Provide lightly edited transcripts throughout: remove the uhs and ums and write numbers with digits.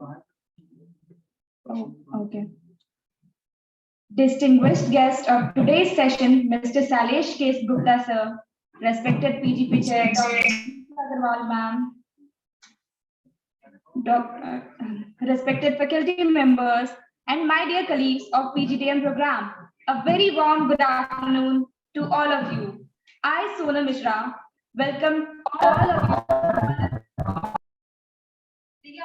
Oh, okay. Distinguished guest of today's session, Mr. Shailesh Gupta, sir, respected PG chair, Dr. Agarwal, ma'am, respected faculty members, and my dear colleagues of PGDM program. A very warm good afternoon to all of you. I, Sonal Mishra, welcome all of you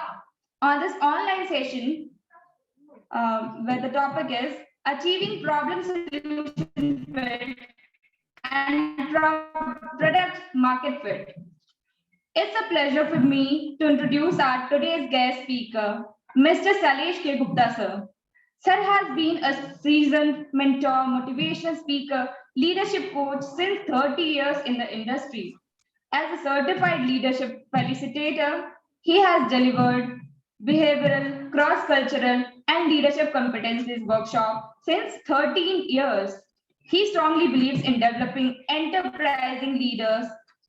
on this online session where the topic is achieving problem solution fit and product market fit. It's a pleasure for me to introduce our today's guest speaker, Mr. Shailesh Gupta, sir. Sir has been a seasoned mentor, motivational speaker, leadership coach since 30 years in the industry. As a certified leadership facilitator, he has delivered behavioral, cross-cultural, and leadership competencies workshop since 13 years. He strongly believes in developing enterprising leaders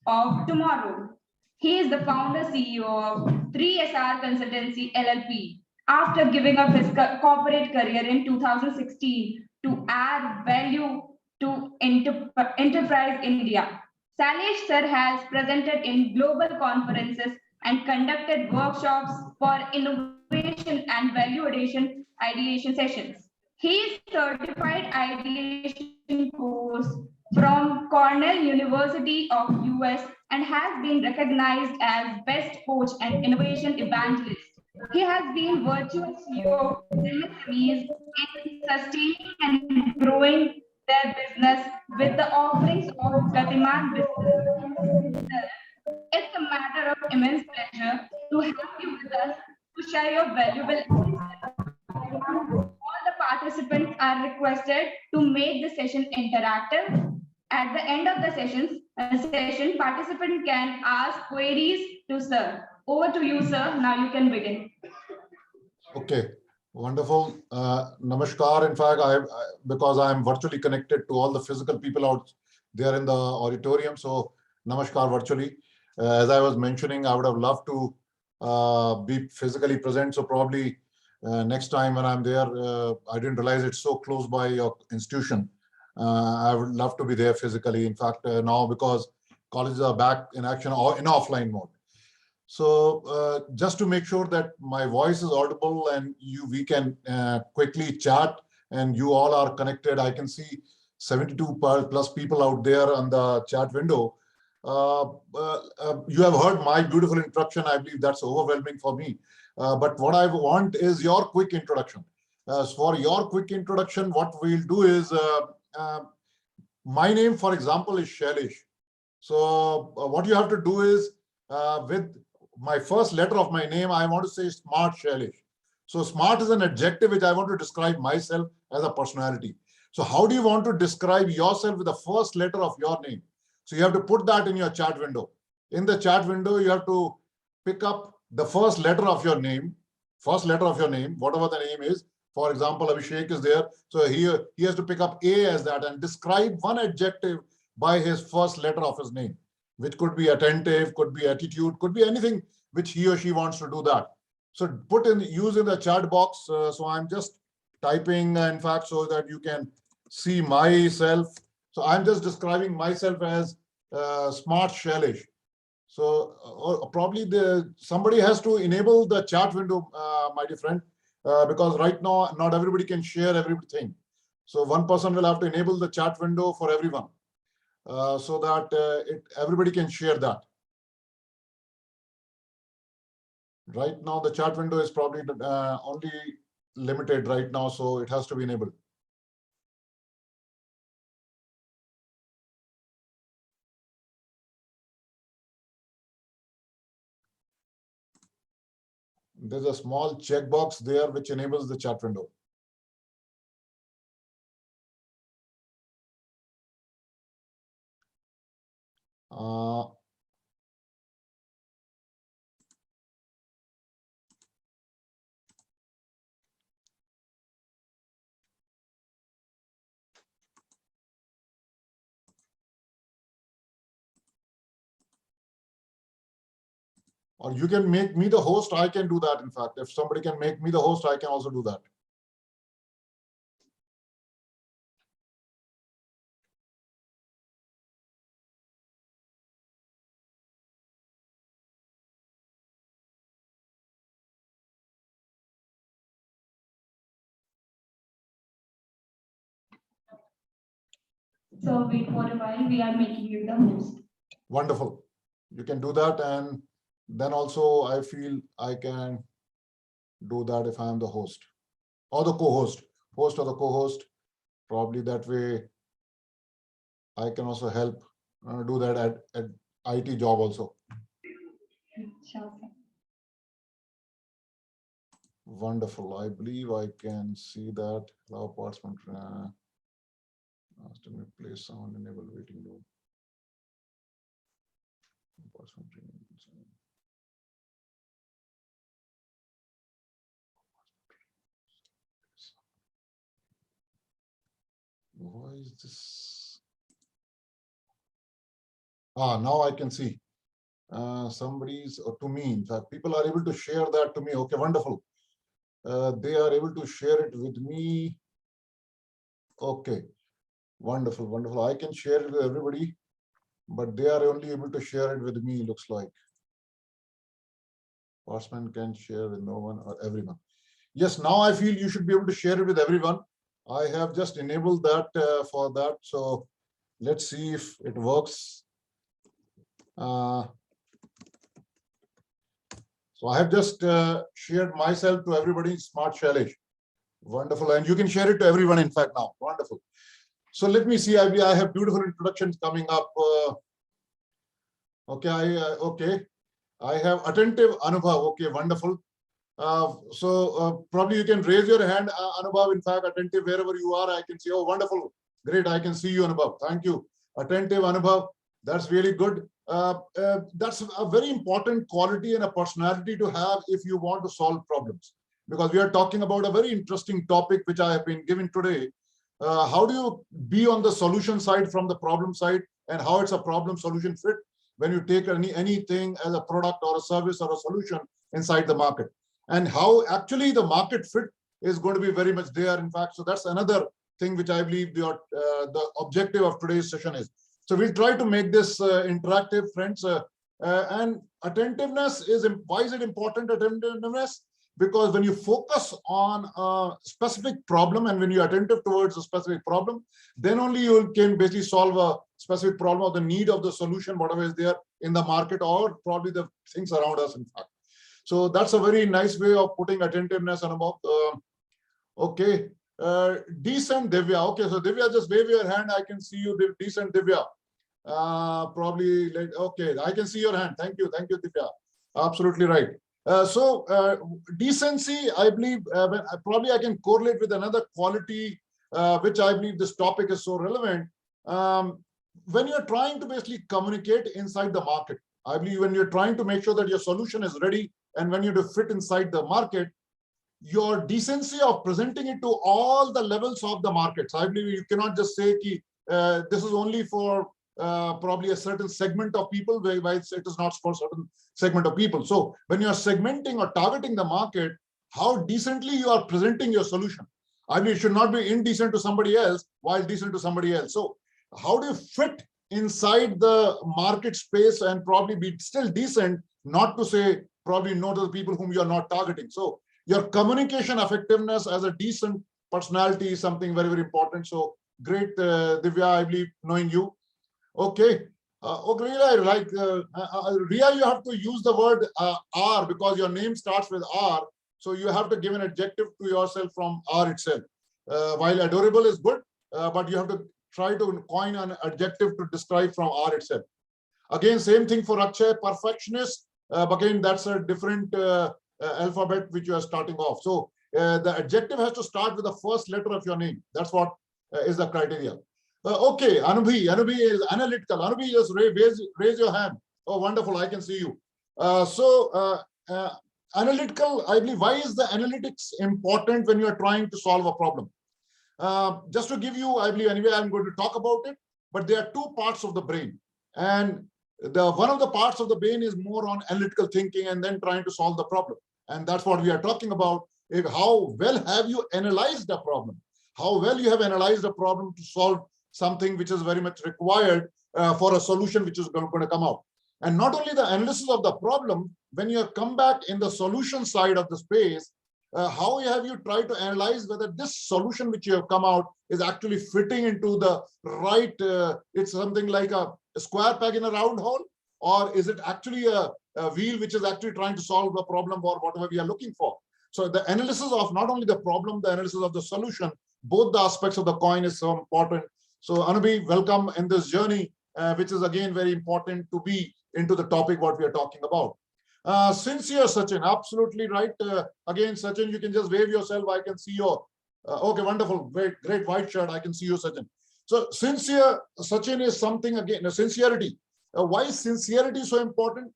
of tomorrow. He is the founder CEO of 3SR Consultancy LLP. After giving up his corporate career in 2016 to add value to enterprise India, Shailesh sir has presented in global conferences and conducted workshops for innovation and value ideation sessions. He is certified ideation coach from Cornell University of US and has been recognized as best coach and innovation evangelist. He has been virtual CEO of MSMEs in sustaining and growing their business with the offerings of Gatiman business. It's a matter of immense pleasure to have you with us to share your valuable insights. All the participants are requested to make the session interactive. At the end of the session, participant can ask queries to sir. Over to you, sir. Now you can begin. Okay, wonderful. Namaskar. In fact, because I am virtually connected to all the physical people out there in the auditorium, so namaskar virtually. As I was mentioning, I would have loved to be physically present. So probably next time when I'm there, I didn't realize it's so close by your institution. I would love to be there physically. In fact, now because colleges are back in action or in offline mode. So just to make sure that my voice is audible and we can quickly chat and you all are connected. I can see 72 plus people out there on the chat window. You have heard my beautiful introduction. I believe that's overwhelming for me. But what I want is your quick introduction. For your quick introduction, what we'll do is, my name, for example, is Shailesh. So what you have to do is, with my first letter of my name, I want to say smart Shailesh. So smart is an adjective which I want to describe myself as a personality. So how do you want to describe yourself with the first letter of your name? So you have to put that in your chat window. In the chat window, you have to pick up the first letter of your name, whatever the name is. For example, Abhishek is there. So he has to pick up A as that and describe one adjective by his first letter of his name, which could be attentive, could be attitude, could be anything which he or she wants to do that. So use in the chat box. So I'm just typing, in fact, so that you can see myself. So I'm just describing myself as smart Shailesh. So probably somebody has to enable the chat window, my dear friend, because right now not everybody can share everything. So one person will have to enable the chat window for everyone, so that everybody can share that. Right now the chat window is probably only limited right now, so it has to be enabled. There's a small checkbox there which enables the chat window. Or you can make me the host. I can do that. In fact, if somebody can make me the host, I can also do that. So wait for a while. We are making you the host. Wonderful. You can do that. And then also I feel I can do that if I am the host or the co-host, host or the co-host. Probably that way I can also help do that at IT job also. Sure. Wonderful. I believe I can see that. Allow participant to place sound enable waiting room. Why is this? Now I can see. Somebody's to me. In fact, people are able to share that to me. Okay, wonderful. They are able to share it with me. Okay, wonderful, wonderful. I can share it with everybody, but they are only able to share it with me, looks like. Participant can share with no one or everyone. Yes, now I feel you should be able to share it with everyone. I have just enabled that for that. So let's see if it works. So I have just shared myself to everybody. Smart Shailesh. Wonderful. And you can share it to everyone, in fact, now. Wonderful. So let me see. I have beautiful introductions coming up. Okay. Okay. I have attentive Anubhav. Okay. Wonderful. Probably you can raise your hand, Anubhav. In fact, attentive wherever you are, I can see. Oh, wonderful. Great. I can see you, Anubhav. Thank you. Attentive Anubhav. That's really good. That's a very important quality and a personality to have if you want to solve problems. Because we are talking about a very interesting topic, which I have been given today. How do you be on the solution side from the problem side, and how it's a problem solution fit when you take anything as a product or a service or a solution inside the market, and how actually the market fit is going to be very much there, in fact. So that's another thing which I believe the objective of today's session is. So we'll try to make this interactive, friends. And attentiveness is, why is it important, attentiveness? Because when you focus on a specific problem and when you're attentive towards a specific problem, then only you can basically solve a specific problem or the need of the solution, whatever is there in the market, or probably the things around us, in fact. So that's a very nice way of putting attentiveness on about. Okay. Decent Divya. Okay, so Divya, just wave your hand. I can see you, decent Divya. Probably, okay, I can see your hand. Thank you, Divya. Absolutely right. Decency, I believe, probably I can correlate with another quality, which I believe this topic is so relevant. When you're trying to basically communicate inside the market, I believe when you're trying to make sure that your solution is ready and when you to fit inside the market, your decency of presenting it to all the levels of the markets. I believe you cannot just say this is only for probably a certain segment of people, where it is not for certain segment of people. So when you are segmenting or targeting the market, how decently you are presenting your solution. I mean, it should not be indecent to somebody else while decent to somebody else. So how do you fit inside the market space and probably be still decent, not to say probably no to the people whom you are not targeting. So your communication effectiveness as a decent personality is something very, very important. So great, Divya, I believe, knowing you. Okay. Okay, like Ria, you have to use the word R because your name starts with R. So you have to give an adjective to yourself from R itself. While adorable is good, but you have to try to coin an adjective to describe from R itself. Again, same thing for Akshay, perfectionist. But again, that's a different alphabet which you are starting off. So the adjective has to start with the first letter of your name. That's what is the criteria. Okay, Anubhi is analytical. Anubhi, just raise your hand. Oh, wonderful, I can see you. Analytical, I believe, why is the analytics important when you are trying to solve a problem? Just to give you, I believe, anyway, I'm going to talk about it, but there are two parts of the brain. And one of the parts of the brain is more on analytical thinking and then trying to solve the problem. And that's what we are talking about. How well have you analyzed the problem? How well you have analyzed the problem to solve something which is very much required for a solution which is going to come out. And not only the analysis of the problem, when you come back in the solution side of the space, how have you tried to analyze whether this solution which you have come out is actually fitting into the right, it's something like a square peg in a round hole, or is it actually a wheel which is actually trying to solve the problem or whatever we are looking for. So the analysis of not only the problem, the analysis of the solution, both the aspects of the coin is so important. So Anubi, welcome in this journey, which is again very important to be into the topic what we are talking about. Sincere Sachin, absolutely right. Again, Sachin, you can just wave yourself. I can see your, okay, wonderful, great white shirt. I can see you, Sachin. So sincere Sachin is something again, sincerity. Why is sincerity so important?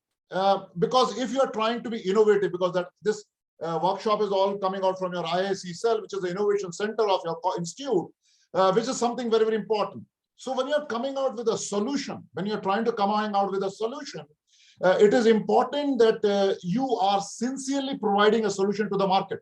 Because if you are trying to be innovative, because that this workshop is all coming out from your IIC cell, which is the innovation center of your institute, which is something very, very important. So when you're coming out with a solution, when you're trying to come out with a solution, it is important that you are sincerely providing a solution to the market.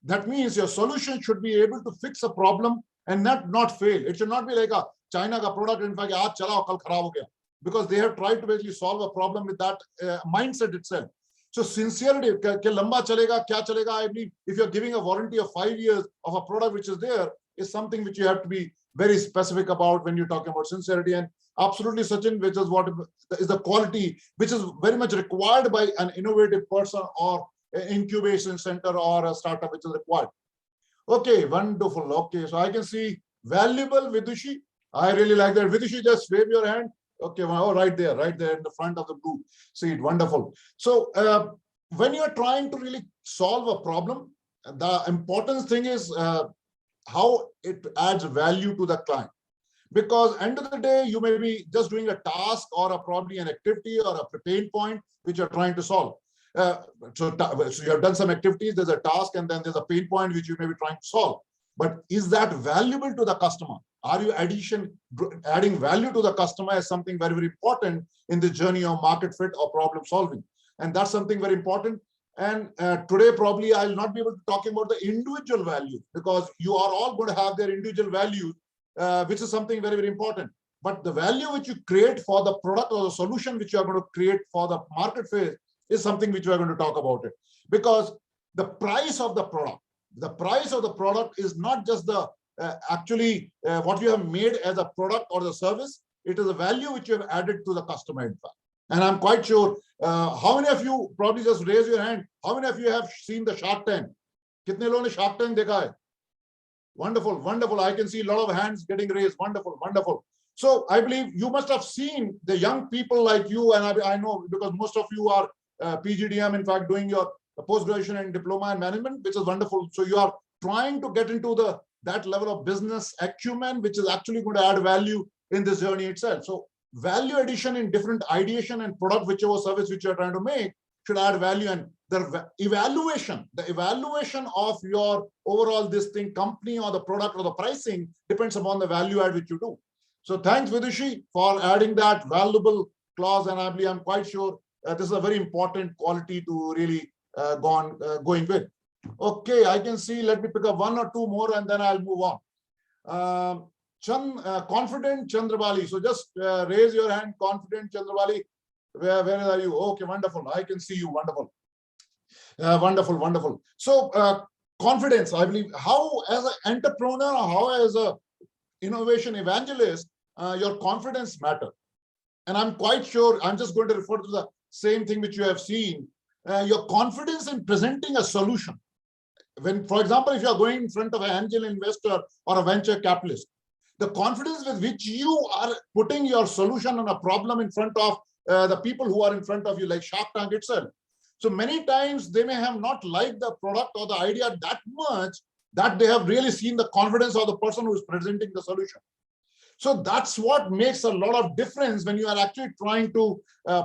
That means your solution should be able to fix a problem and not fail. It should not be like a China ka product, in fact, aaj chalao, kal kharab ho gaya, because they have tried to basically solve a problem with that mindset itself. So sincerity, ke lamba chalega, kya chalega, I believe if you're giving a warranty of 5 years of a product which is there, is something which you have to be very specific about when you're talking about sincerity. And absolutely, Sachin, which is what is the quality which is very much required by an innovative person or an incubation center or a startup which is required. Okay, wonderful. Okay, so I can see valuable Vidushi. I really like that. Vidushi, just wave your hand. Okay, well, right there in the front of the blue seat. Wonderful. So when you're trying to really solve a problem, the important thing is how it adds value to the client. Because end of the day, you may be just doing a task or probably an activity or a pain point which you're trying to solve. So you have done some activities, there's a task, and then there's a pain point which you may be trying to solve. But is that valuable to the customer? Are you adding value to the customer is something very, very important in the journey of market fit or problem solving. And that's something very important. And today, probably I'll not be able to talk about the individual value, because you are all going to have their individual values, which is something very, very important. But the value which you create for the product or the solution which you are going to create for the market phase is something which we are going to talk about it. Because the price of the product is not just the what you have made as a product or the service. It is a value which you have added to the customer, in fact. And I'm quite sure, how many of you, probably just raise your hand, how many of you have seen the Shark Tank? Kitne logon ne Shark Tank dekha hai? Wonderful, wonderful. I can see a lot of hands getting raised. Wonderful, wonderful. So I believe you must have seen the young people like you, and I know because most of you are PGDM, in fact, doing your post-graduation and diploma in management, which is wonderful. So you are trying to get into that level of business acumen, which is actually going to add value in this journey itself. So value addition in different ideation and product, whichever service which you are trying to make, should add value. And the evaluation of your overall this thing, company or the product or the pricing, depends upon the value add which you do. So thanks, Vidushi, for adding that valuable clause. And I'm quite sure this is a very important quality to really going with. Okay, I can see, let me pick up one or two more and then I'll move on. Confident Chandrabali. So just raise your hand, confident Chandrabali. Where are you? Okay, wonderful. I can see you. Wonderful. Wonderful, wonderful. So confidence, I believe, how as an entrepreneur, how as a innovation evangelist, your confidence matter. And I'm quite sure, I'm just going to refer to the same thing which you have seen, your confidence in presenting a solution. When, for example, if you're going in front of an angel investor or a venture capitalist, the confidence with which you are putting your solution on a problem in front of the people who are in front of you, like Shark Tank itself. So many times they may have not liked the product or the idea that much that they have really seen the confidence of the person who is presenting the solution. So that's what makes a lot of difference when you are actually trying to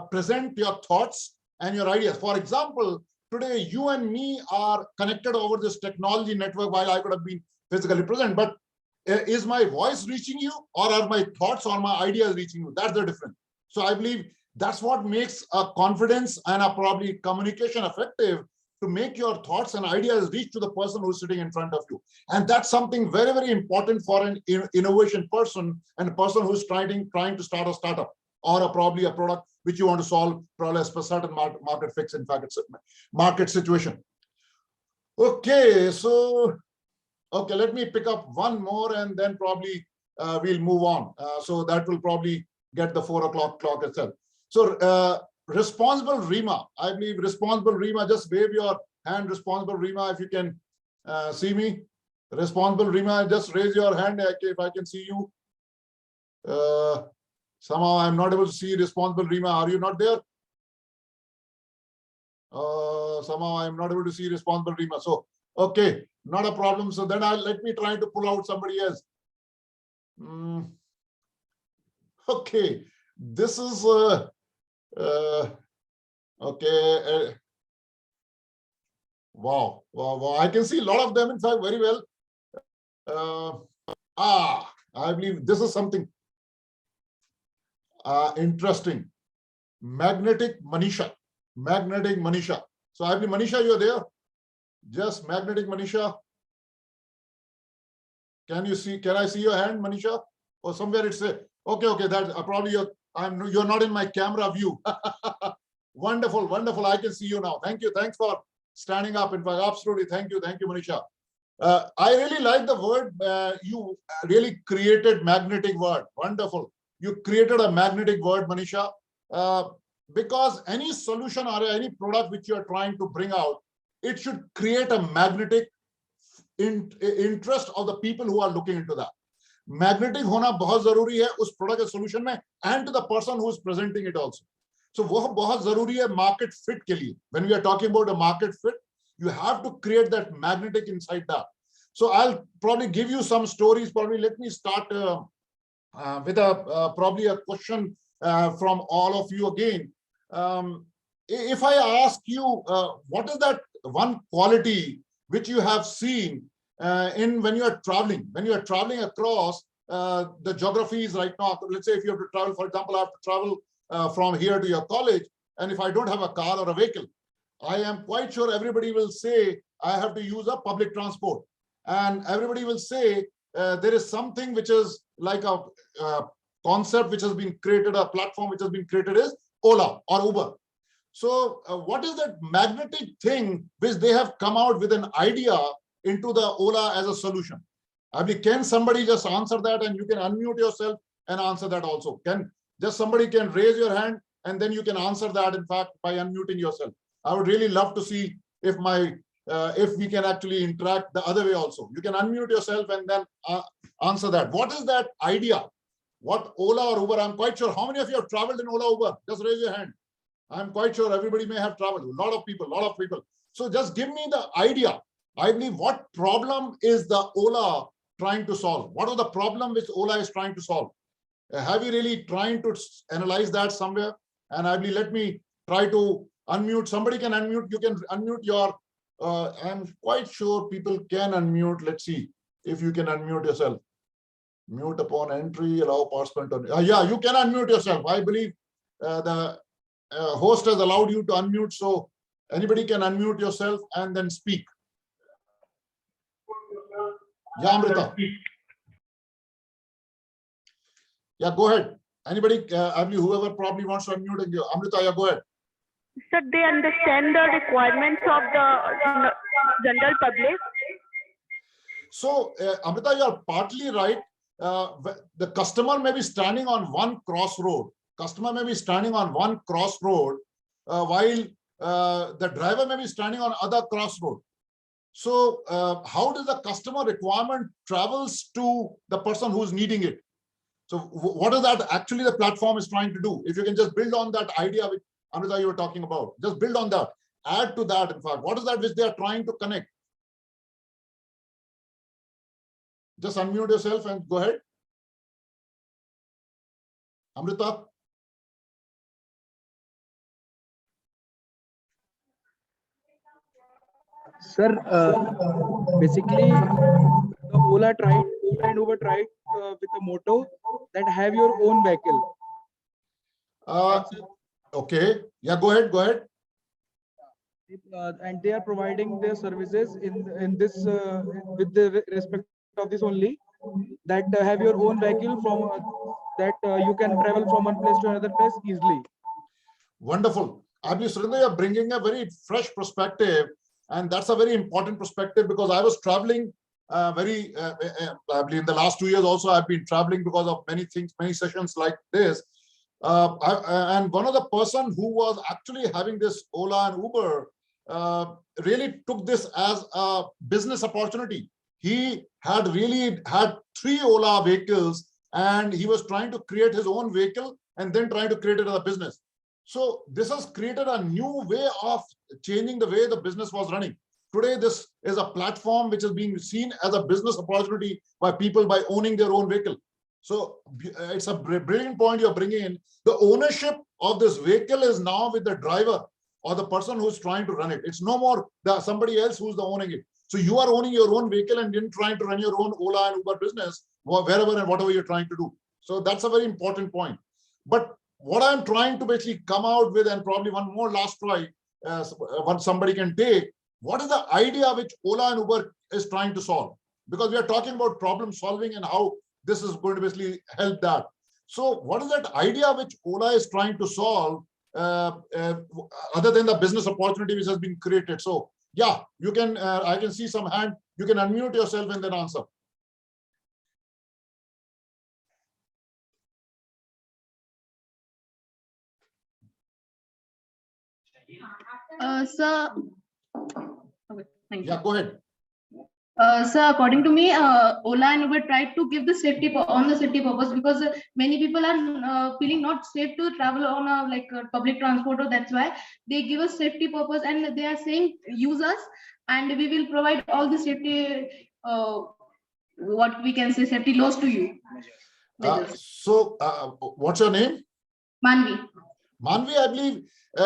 present your thoughts and your ideas. For example, today you and me are connected over this technology network while I could have been physically present, but is my voice reaching you or are my thoughts or my ideas reaching you? That's the difference. So I believe That's what makes a confidence and a probably communication effective, to make your thoughts and ideas reach to the person who's sitting in front of you. And that's something very, very important for an innovation person and a person who's trying to start a startup or probably a product which you want to solve, probably a certain market fix, in fact, it's a market situation. Okay, so, okay, let me pick up one more and then probably we'll move on. So that will probably get the 4 o'clock clock itself. So responsible Rima, I believe responsible Rima, just wave your hand, responsible Rima, if you can see me. Responsible Rima, just raise your hand if I can see you. Somehow I'm not able to see responsible Rima. Are you not there? Somehow I'm not able to see responsible Rima. So, okay, not a problem. So then let me try to pull out somebody else. Okay, this is okay. Wow, I can see a lot of them, in fact, very well. I believe this is something interesting. Magnetic Manisha. So I believe, Manisha, you're there. Just magnetic Manisha. Can I see your hand, Manisha? Or somewhere it's a okay. That probably you're not in my camera view. Wonderful. I can see you now. Thank you. Thanks for standing up. In fact, absolutely. Thank you, Manisha. I really like the word. You really created magnetic word. Wonderful. You created a magnetic word, Manisha. Because any solution or any product which you are trying to bring out, it should create a magnetic interest of the people who are looking into that. Magnetic होना बहुत जरूरी है उस product solution में, and to the person who is presenting it also. So वो बहुत जरूरी है market fit के लिए. When we are talking about a market fit, you have to create that magnetic inside that. So I'll probably give you some stories. Probably let me start with probably a question from all of you again. If I ask you, what is that one quality which you have seen when you are traveling across the geographies right now? Let's say if you have to travel, for example, I have to travel from here to your college, and if I don't have a car or a vehicle, I am quite sure everybody will say I have to use a public transport, and everybody will say there is something which is like a concept which has been created, a platform which has been created, is Ola or Uber. So what is that magnetic thing which they have come out with an idea into the Ola as a solution? I mean, can somebody just answer that, and you can unmute yourself and answer that also? Somebody can raise your hand and then you can answer that, in fact, by unmuting yourself. I would really love to see if we can actually interact the other way also. You can unmute yourself and then answer that. What is that idea? What Ola or Uber? I'm quite sure. How many of you have traveled in Ola, Uber? Just raise your hand. I'm quite sure everybody may have traveled. A lot of people. So just give me the idea. I believe, what problem is the Ola trying to solve? What is the problem which Ola is trying to solve? Have you really trying to analyze that somewhere? And I believe, let me try to unmute. Somebody can unmute. You can unmute your, I'm quite sure people can unmute. Let's see if you can unmute yourself. Mute upon entry, allow participant. Yeah, you can unmute yourself. I believe the host has allowed you to unmute. So anybody can unmute yourself and then speak. Yeah, Amrita. Yeah, go ahead. Anybody, I believe whoever probably wants to unmute, Amrita, yeah, go ahead. Sir, they understand the requirements of the general public. So, Amrita, you are partly right. The customer may be standing on one crossroad. While the driver may be standing on other crossroad. So, how does the customer requirement travels to the person who's needing it? So, what is that actually the platform is trying to do? If you can just build on that idea which Amrita you were talking about, just build on that. Add to that, in fact, what is that which they are trying to connect? Just unmute yourself and go ahead. Amrita. Sir, basically, the Ola and Uber tried with the motto that have your own vehicle. Okay. Yeah, go ahead. Go ahead. And they are providing their services in this with the respect of this only, that have your own vehicle from that you can travel from one place to another place easily. Wonderful. I believe, Surinder, you're bringing a very fresh perspective, and that's a very important perspective because I was traveling I believe in the last 2 years also, I've been traveling because of many things, many sessions like this. And one of the person who was actually having this Ola and Uber really took this as a business opportunity. He had really had 3 Ola vehicles and he was trying to create his own vehicle and then trying to create it as a business. So this has created a new way of changing the way the business was running. Today, this is a platform which is being seen as a business opportunity by people by owning their own vehicle. So it's a brilliant point you're bringing in. The ownership of this vehicle is now with the driver or the person who's trying to run it. It's no more somebody else who's the owning it. So you are owning your own vehicle and then trying to run your own Ola and Uber business wherever and whatever you're trying to do. So that's a very important point. But what I'm trying to basically come out with, and probably one more last try, what somebody can take, what is the idea which Ola and Uber is trying to solve? Because we are talking about problem solving and how this is going to basically help that. So what is that idea which Ola is trying to solve other than the business opportunity which has been created? So yeah, you can, I can see some hand, you can unmute yourself and then answer. Sir, okay, thank you. Yeah, go ahead. Sir, according to me, Ola and Uber tried to give the safety on the safety purpose because many people are feeling not safe to travel on a public transport, or that's why they give us safety purpose and they are saying use us and we will provide all the safety, what we can say, safety laws to you. What's your name? Manvi. Manvi, I believe,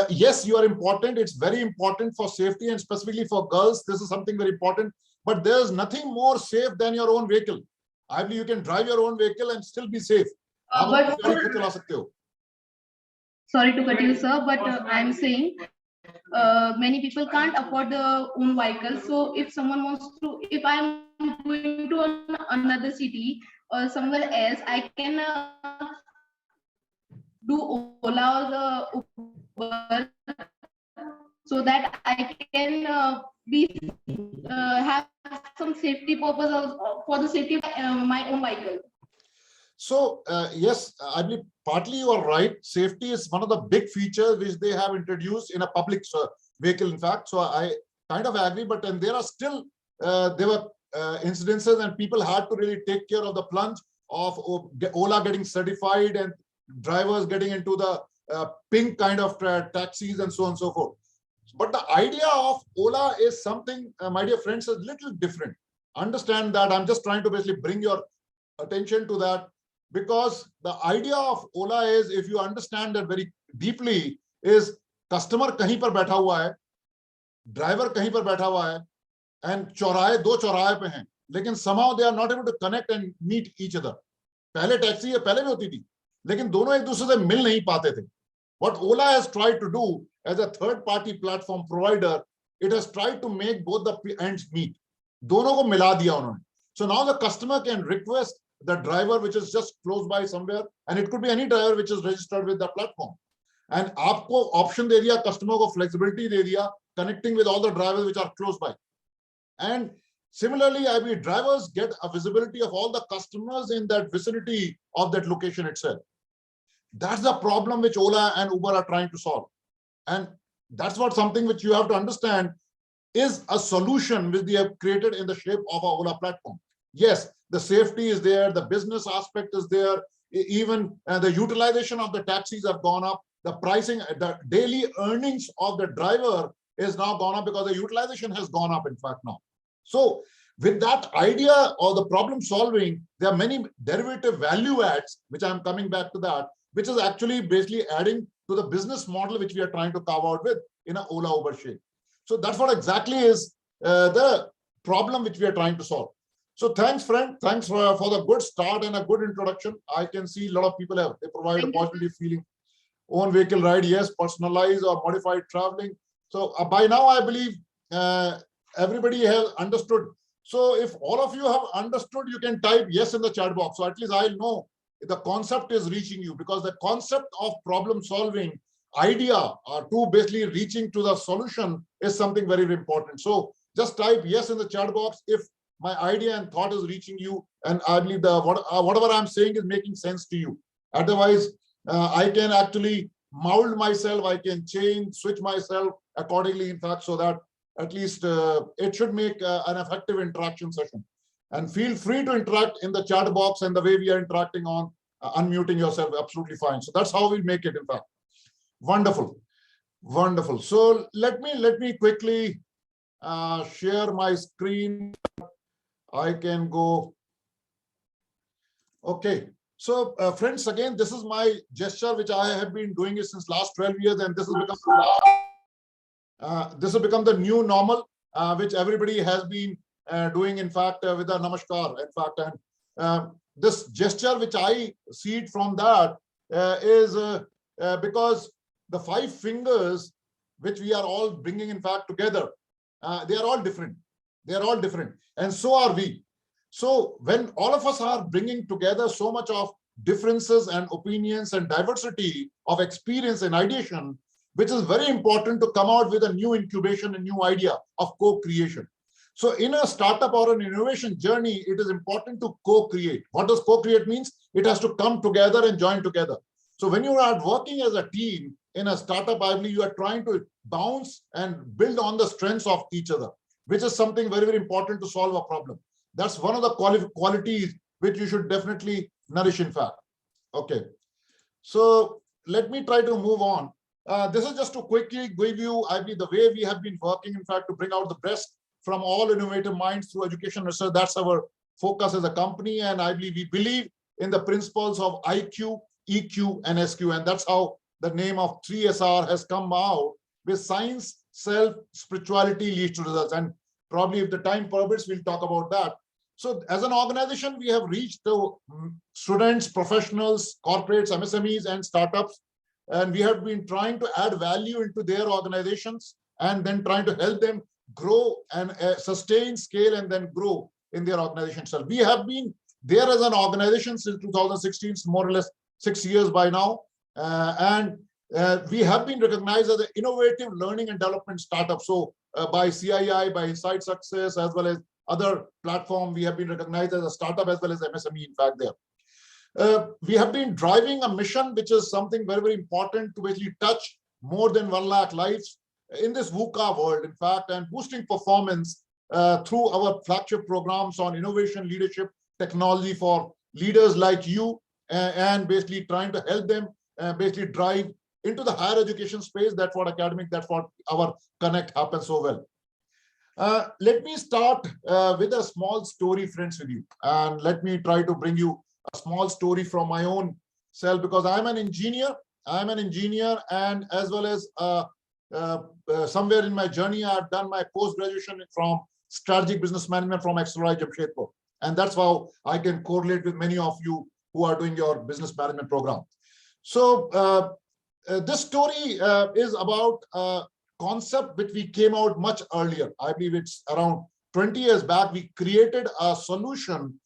yes, you are important. It's very important for safety and specifically for girls. This is something very important. But there's nothing more safe than your own vehicle. I believe you can drive your own vehicle and still be safe. Sorry to cut you, sir, but I'm saying many people can't afford their own vehicle. So if someone wants to, if I'm going to another city or somewhere else, I can do Ola or the Uber so that I can have some safety purpose for the safety of my own vehicle. So yes, I believe partly you are right. Safety is one of the big features which they have introduced in a public vehicle, in fact. So I kind of agree, but and there are still, there were incidences and people had to really take care of the plunge of Ola getting certified and drivers getting into the pink kind of taxis and so on and so forth. But the idea of Ola is something, my dear friends, is a little different. Understand that. I'm just trying to basically bring your attention to that, because the idea of Ola is, if you understand that very deeply, is customer kahin par baitha hua hai, driver kahin par baitha hua hai, and do chaurahe pe hain, lekin somehow they are not able to connect and meet each other. Pehle taxi ye pehle bhi hoti thi, lekin dono ek dusre se mil nahi pate the. What Ola has tried to do as a third-party platform provider, it has tried to make both the ends meet. Dono ko mila diya unhone. So now the customer can request the driver which is just close by somewhere, and it could be any driver which is registered with the platform. And aapko option de diya, customer ko flexibility de diya, connecting with all the drivers which are close by. And similarly, I mean, drivers get a visibility of all the customers in that vicinity of that location itself. That's the problem which Ola and Uber are trying to solve. And that's what something which you have to understand is a solution which they have created in the shape of our Ola platform. Yes, the safety is there, the business aspect is there, even the utilization of the taxis have gone up, the pricing, the daily earnings of the driver is now gone up because the utilization has gone up, in fact, now. So with that idea or the problem solving, there are many derivative value adds, which I'm coming back to that, which is actually basically adding to the business model which we are trying to carve out with in an Ola Uber shape. So that's what exactly is the problem which we are trying to solve. So thanks, friend. Thanks for the good start and a good introduction. I can see a lot of people have, they provide a positive feeling. own vehicle ride, yes, personalized or modified traveling. So by now, I believe everybody has understood. So if all of you have understood, you can type yes in the chat box. So at least I'll know the concept is reaching you, because the concept of problem solving idea to basically reaching to the solution is something very, very important. So just type yes in the chat box if my idea and thought is reaching you, and I believe the whatever I'm saying is making sense to you. Otherwise, I can actually mold myself, I can change, switch myself accordingly, in fact, so that at least it should make an effective interaction session. And feel free to interact in the chat box, and the way we are interacting on unmuting yourself, absolutely fine. So that's how we make it, in fact. Wonderful, wonderful. So let me quickly share my screen. I can go. Okay. So friends, again, this is my gesture, which I have been doing it since last 12 years, and this has become the new normal, which everybody has been doing, in fact, with a namaskar, in fact. And this gesture, which I see it from that, is because the 5 fingers, which we are all bringing, in fact, together, they are all different. They are all different. And so are we. So when all of us are bringing together so much of differences and opinions and diversity of experience and ideation, which is very important to come out with a new incubation, a new idea of co-creation. So in a startup or an innovation journey, it is important to co-create. What does co-create means? It has to come together and join together. So when you are working as a team in a startup, I believe you are trying to bounce and build on the strengths of each other, which is something very, very important to solve a problem. That's one of the qualities which you should definitely nourish, in fact. Okay. So let me try to move on. This is just to quickly give you, I believe, the way we have been working, in fact, to bring out the best from all innovative minds through education research. That's our focus as a company. And I believe we believe in the principles of IQ, EQ, and SQ. And that's how the name of 3SR has come out, with science, self, spirituality leads to results. And probably if the time permits, we'll talk about that. So as an organization, we have reached the students, professionals, corporates, MSMEs, and startups. And we have been trying to add value into their organizations, and then trying to help them grow and sustain, scale, and then grow in their organization. So we have been there as an organization since 2016, more or less 6 years by now. We have been recognized as an innovative learning and development startup. So by CII, by Insight Success, as well as other platform, we have been recognized as a startup as well as MSME, in fact, there. We have been driving a mission, which is something very, very important, to basically touch more than 1 lakh lives in this VUCA world, in fact, and boosting performance through our flagship programs on innovation, leadership, technology for leaders like you, and basically trying to help them basically drive into the higher education space. That's what academic, that's what our connect happens so well. Let me start with a small story, friends, with you. And let me try to bring you a small story from my own self, because I'm an engineer. And as well as somewhere in my journey, I've done my post-graduation from strategic business management from XRI Jamshedpur. And that's how I can correlate with many of you who are doing your business management program. So this story is about concept which we came out much earlier. I believe it's around 20 years back. We created a solution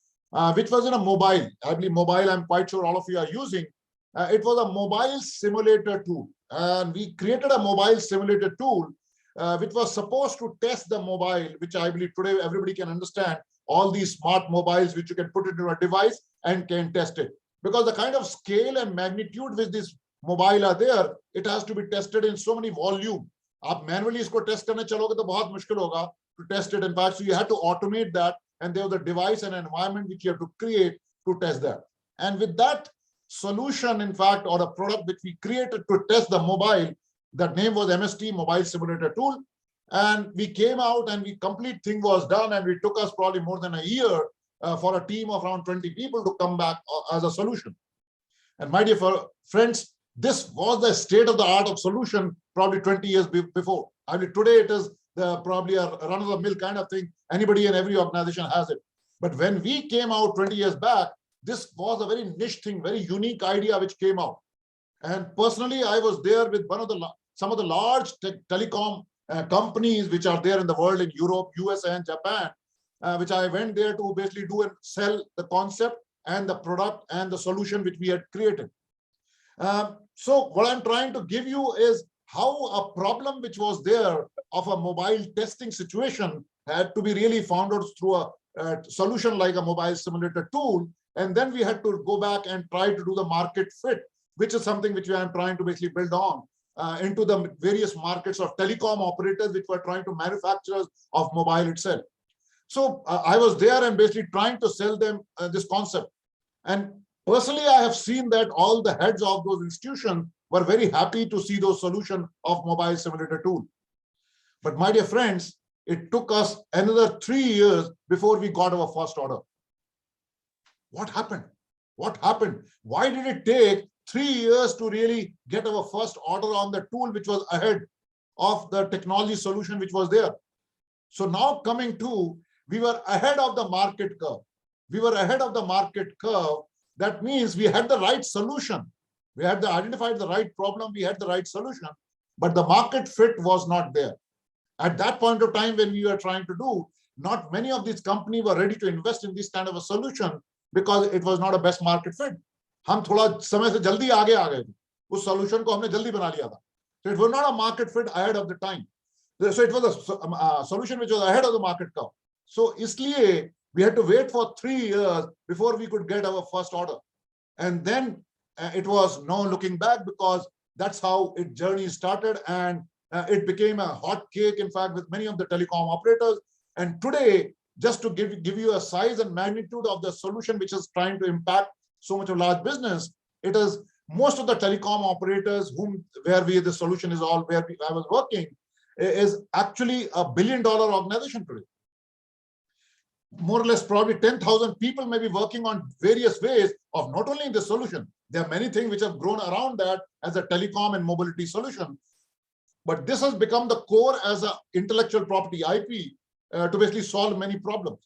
which was in a mobile. I believe mobile, I'm quite sure all of you are using. It was a mobile simulator tool. And we created a mobile simulator tool which was supposed to test the mobile, which I believe today everybody can understand, all these smart mobiles which you can put into a device and can test it. Because the kind of scale and magnitude which this mobile are there, it has to be tested in so many volume. आप manually इसको test करने चलोगे तो बहुत मुश्किल होगा to test it. In fact, so you have to automate that, and there was a device and environment which you have to create to test that. And with that solution, in fact, or a product which we created to test the mobile, that name was MST, Mobile Simulator Tool. And we came out and the complete thing was done, and it took us probably more than a year for a team of around 20 people to come back as a solution. And my dear friends, this was the state of the art of solution probably 20 years before. I mean, today it is probably a run-of-the-mill kind of thing. Anybody and every organization has it. But when we came out 20 years back, this was a very niche thing, very unique idea which came out. And personally, I was there with some of the large telecom companies which are there in the world, in Europe, USA, and Japan, which I went there to basically do and sell the concept and the product and the solution which we had created. So what I'm trying to give you is how a problem which was there of a mobile testing situation had to be really found out through a solution like a mobile simulator tool. And then we had to go back and try to do the market fit, which is something which I'm trying to basically build on into the various markets of telecom operators, which were trying to manufacturers of mobile itself. So I was there and basically trying to sell them this concept. And personally, I have seen that all the heads of those institutions were very happy to see those solutions of mobile simulator tool. But my dear friends, it took us another 3 years before we got our first order. What happened? What happened? Why did it take 3 years to really get our first order on the tool which was ahead of the technology solution which was there? So now coming to, we were ahead of the market curve. We were ahead of the market curve. That means we had the right solution. We had identified the right problem. We had the right solution, but the market fit was not there. At that point of time when we were trying to do, not many of these companies were ready to invest in this kind of a solution because it was not a best market fit. हम थोड़ा समय से जल्दी आगे आ गए थे, उस solution को हमने जल्दी बना लिया था. So it was not a market fit ahead of the time. So it was a solution which was ahead of the market curve. So इसलिए we had to wait for 3 years before we could get our first order. And then it was no looking back, because that's how its journey started, and it became a hot cake, in fact, with many of the telecom operators. And today, just to give you a size and magnitude of the solution which is trying to impact so much of large business, it is most of the telecom operators where the solution is all where I was working is actually $1 billion organization today. More or less, probably 10,000 people may be working on various ways of not only the solution. There are many things which have grown around that as a telecom and mobility solution, but this has become the core as an intellectual property IP to basically solve many problems.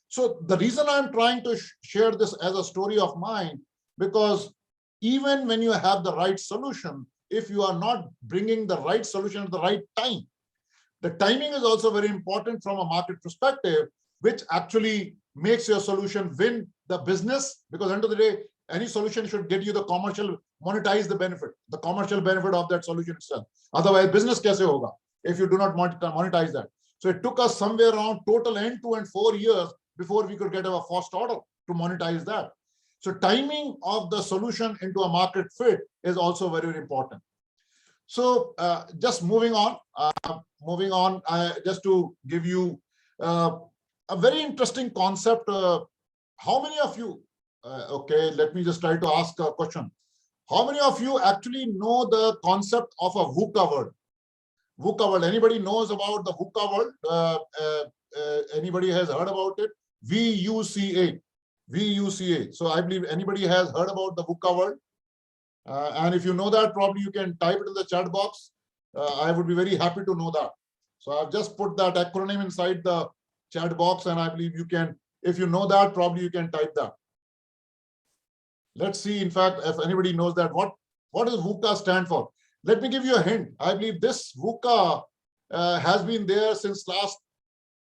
So the reason I'm trying to share this as a story of mine, because even when you have the right solution, if you are not bringing the right solution at the right time, the timing is also very important from a market perspective, which actually makes your solution win the business, because end of the day, any solution should get you the commercial, monetize the commercial benefit of that solution itself. Otherwise, business kaise hoga if you do not monetize that? So it took us somewhere around total end-to-end 4 years before we could get our first order to monetize that. So timing of the solution into a market fit is also very, very important. So just moving on, just to give you a very interesting concept. How many of you, okay, let me just try to ask a question. How many of you actually know the concept of a VUCA word? VUCA word, anybody knows about the VUCA word? Anybody has heard about it? VUCA, VUCA. So I believe anybody has heard about the VUCA word. And if you know that, probably you can type it in the chat box. I would be very happy to know that. So I've just put that acronym inside the chat box, and I believe you can, if you know that, probably you can type that. Let's see, in fact, if anybody knows that, what does VUCA stand for? Let me give you a hint. I believe this VUCA has been there since last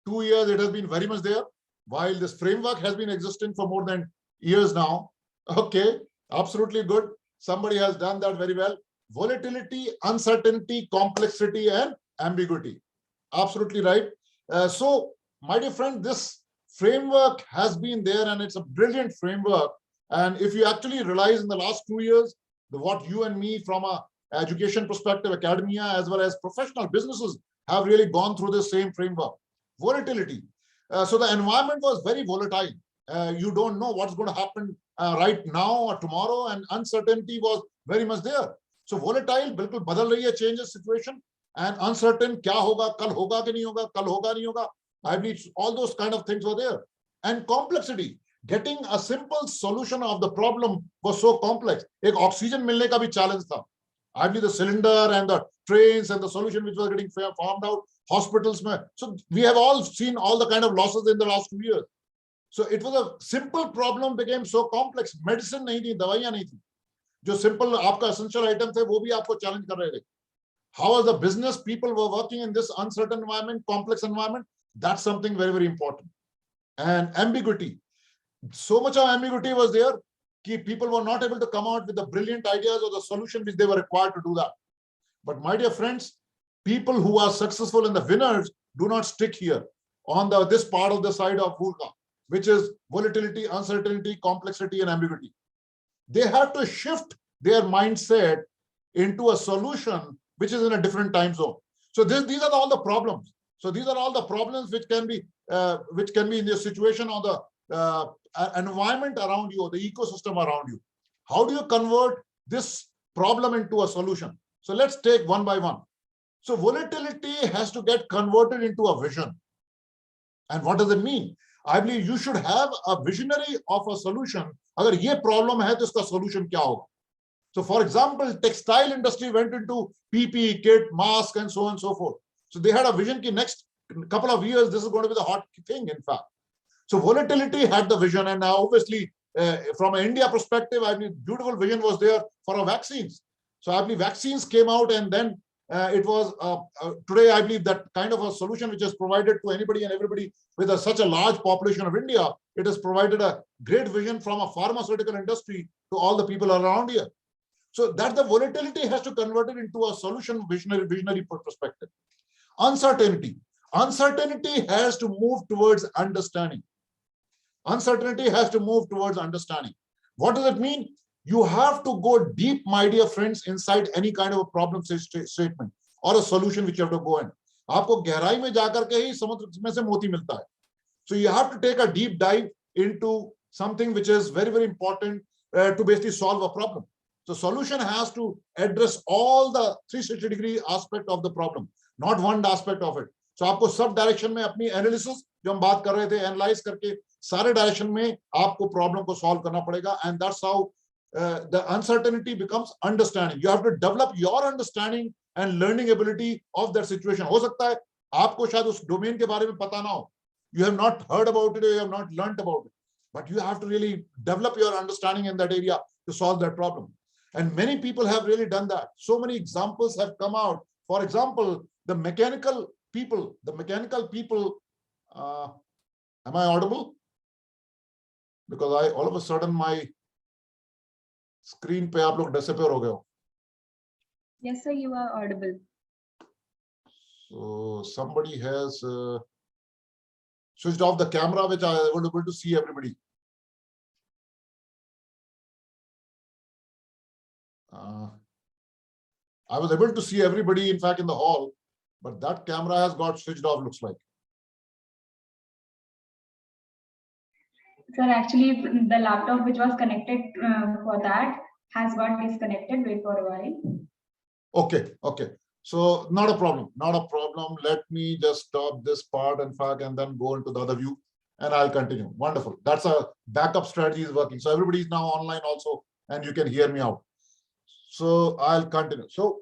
2 years. It has been very much there, while this framework has been existing for more than years now. Okay, absolutely good. Somebody has done that very well. Volatility, uncertainty, complexity, and ambiguity. Absolutely right. So, my dear friend, this framework has been there, and it's a brilliant framework. And if you actually realize in the last 2 years, what you and me from a education perspective, academia, as well as professional businesses have really gone through the same framework. Volatility. So the environment was very volatile. You don't know what's going to happen right now or tomorrow, and uncertainty was very much there. So volatile, bilkul badal rahi hai, changes situation, and uncertain, kya hoga, kal hoga ki nahi hoga, kal hoga nahi hoga. I believe all those kind of things were there. And complexity, getting a simple solution of the problem was so complex. Ek oxygen milne ka bhi challenge tha. I believe the cylinder and the trains and the solution which was getting farmed out, hospitals. So we have all seen all the kind of losses in the last 2 years. So it was a simple problem became so complex. Medicine nahi thi, dawaiyan nahi thi. जो simple आपका essential item थे वो भी आपको challenge कर रहे थे. How as the business people were working in this uncertain environment, complex environment, that's something very, very important. And ambiguity. So much of ambiguity was there that people were not able to come out with the brilliant ideas or the solution which they were required to do that. But my dear friends, people who are successful and the winners do not stick here on this part of the side of Vulca, which is volatility, uncertainty, complexity, and ambiguity. They have to shift their mindset into a solution which is in a different time zone. So these are all the problems. So these are all the problems which can be in the situation or the environment around you or the ecosystem around you. How do you convert this problem into a solution? So let's take one by one. So volatility has to get converted into a vision. And what does it mean? I believe you should have a visionary of a solution. अगर ये problem है तो इसका solution क्या होगा? So for example, textile industry went into PPE kit, mask, and so on and so forth. So they had a vision that next couple of years, this is going to be the hot thing, in fact. So volatility had the vision. And now obviously from an India perspective, I mean, beautiful vision was there for our vaccines. So I believe vaccines came out, and then it was today, I believe that kind of a solution which is provided to anybody and everybody with such a large population of India, it has provided a great vision from a pharmaceutical industry to all the people around here. So that the volatility has to convert it into a solution visionary perspective. Uncertainty has to move towards understanding. Uncertainty has to move towards understanding. What does it mean? You have to go deep, my dear friends, inside any kind of a problem statement or a solution which you have to go in. आपको गहराई में जाकर के ही समुद्र में से मोती मिलता है. So you have to take a deep dive into something which is very, very important to basically solve a problem. So solution has to address all the 360-degree aspect of the problem, not one aspect of it. So आपको sub direction में अपनी analysis जो हम बात कर रहे थे, analyse करके सारे डायरेक्शन में आपको प्रॉब्लम को सॉल्व करना पड़ेगा. And that's how the uncertainty becomes understanding. You have to develop your understanding and learning ability of that situation. हो सकता है आपको शायद उस डोमेन के बारे में पता ना हो. You have not heard about it or you have not learned about it. But you have to really develop your understanding in that area to solve that problem. And many people have really done that. So many examples have come out. For example, the mechanical people, am I audible? Because all of a sudden my screen पे आप लोग disappear हो गए हो. Yes, sir, you are audible. So somebody has switched off the camera, which I was able to see everybody. I was able to see everybody, in fact, in the hall, but that camera has got switched off, looks like. Sir, actually, the laptop which was connected for that has got disconnected. Wait for a while. Okay. So not a problem. Let me just stop this part, in fact, and then go into the other view, and I'll continue. Wonderful. That's a backup strategy is working. So everybody is now online also, and you can hear me out. So I'll continue. So,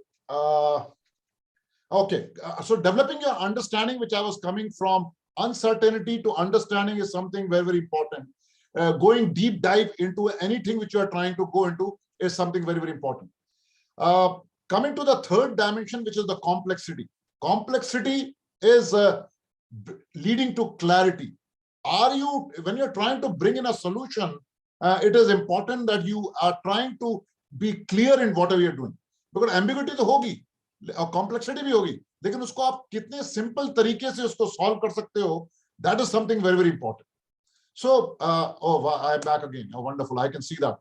okay. So developing your understanding, which I was coming from uncertainty to understanding, is something very, very important. Going deep dive into anything which you are trying to go into is something very, very important. Coming to the third dimension, which is the complexity. Complexity is leading to clarity. When you're trying to bring in a solution, it is important that you are trying to be clear in whatever you're doing. Because ambiguity तो होगी और complexity भी होगी, लेकिन उसको आप कितने simple तरीके से उसको solve कर सकते हो, that is something very, very important. So, I'm back again. Oh, wonderful. I can see that.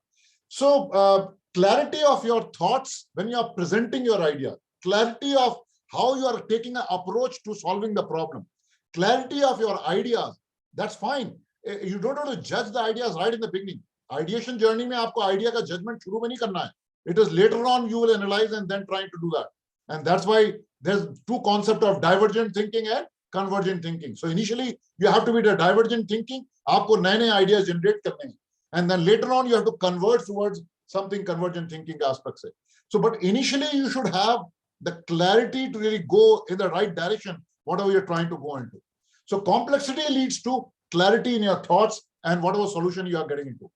So, clarity of your thoughts when you are presenting your idea, clarity of how you are taking an approach to solving the problem, clarity of your ideas, that's fine. You don't have to judge the ideas right in the beginning. Ideation journey में आपको idea का judgment शुरू में नहीं करना है. It is later on you will analyze and then trying to do that. And that's why there's two concepts of divergent thinking and convergent thinking. So initially you have to be the divergent thinking. आपको नए ideas generate करने हैं. And then later on you have to convert towards something convergent thinking aspects. So, but initially you should have the clarity to really go in the right direction, whatever you're trying to go into. So complexity leads to clarity in your thoughts and whatever solution you are getting into.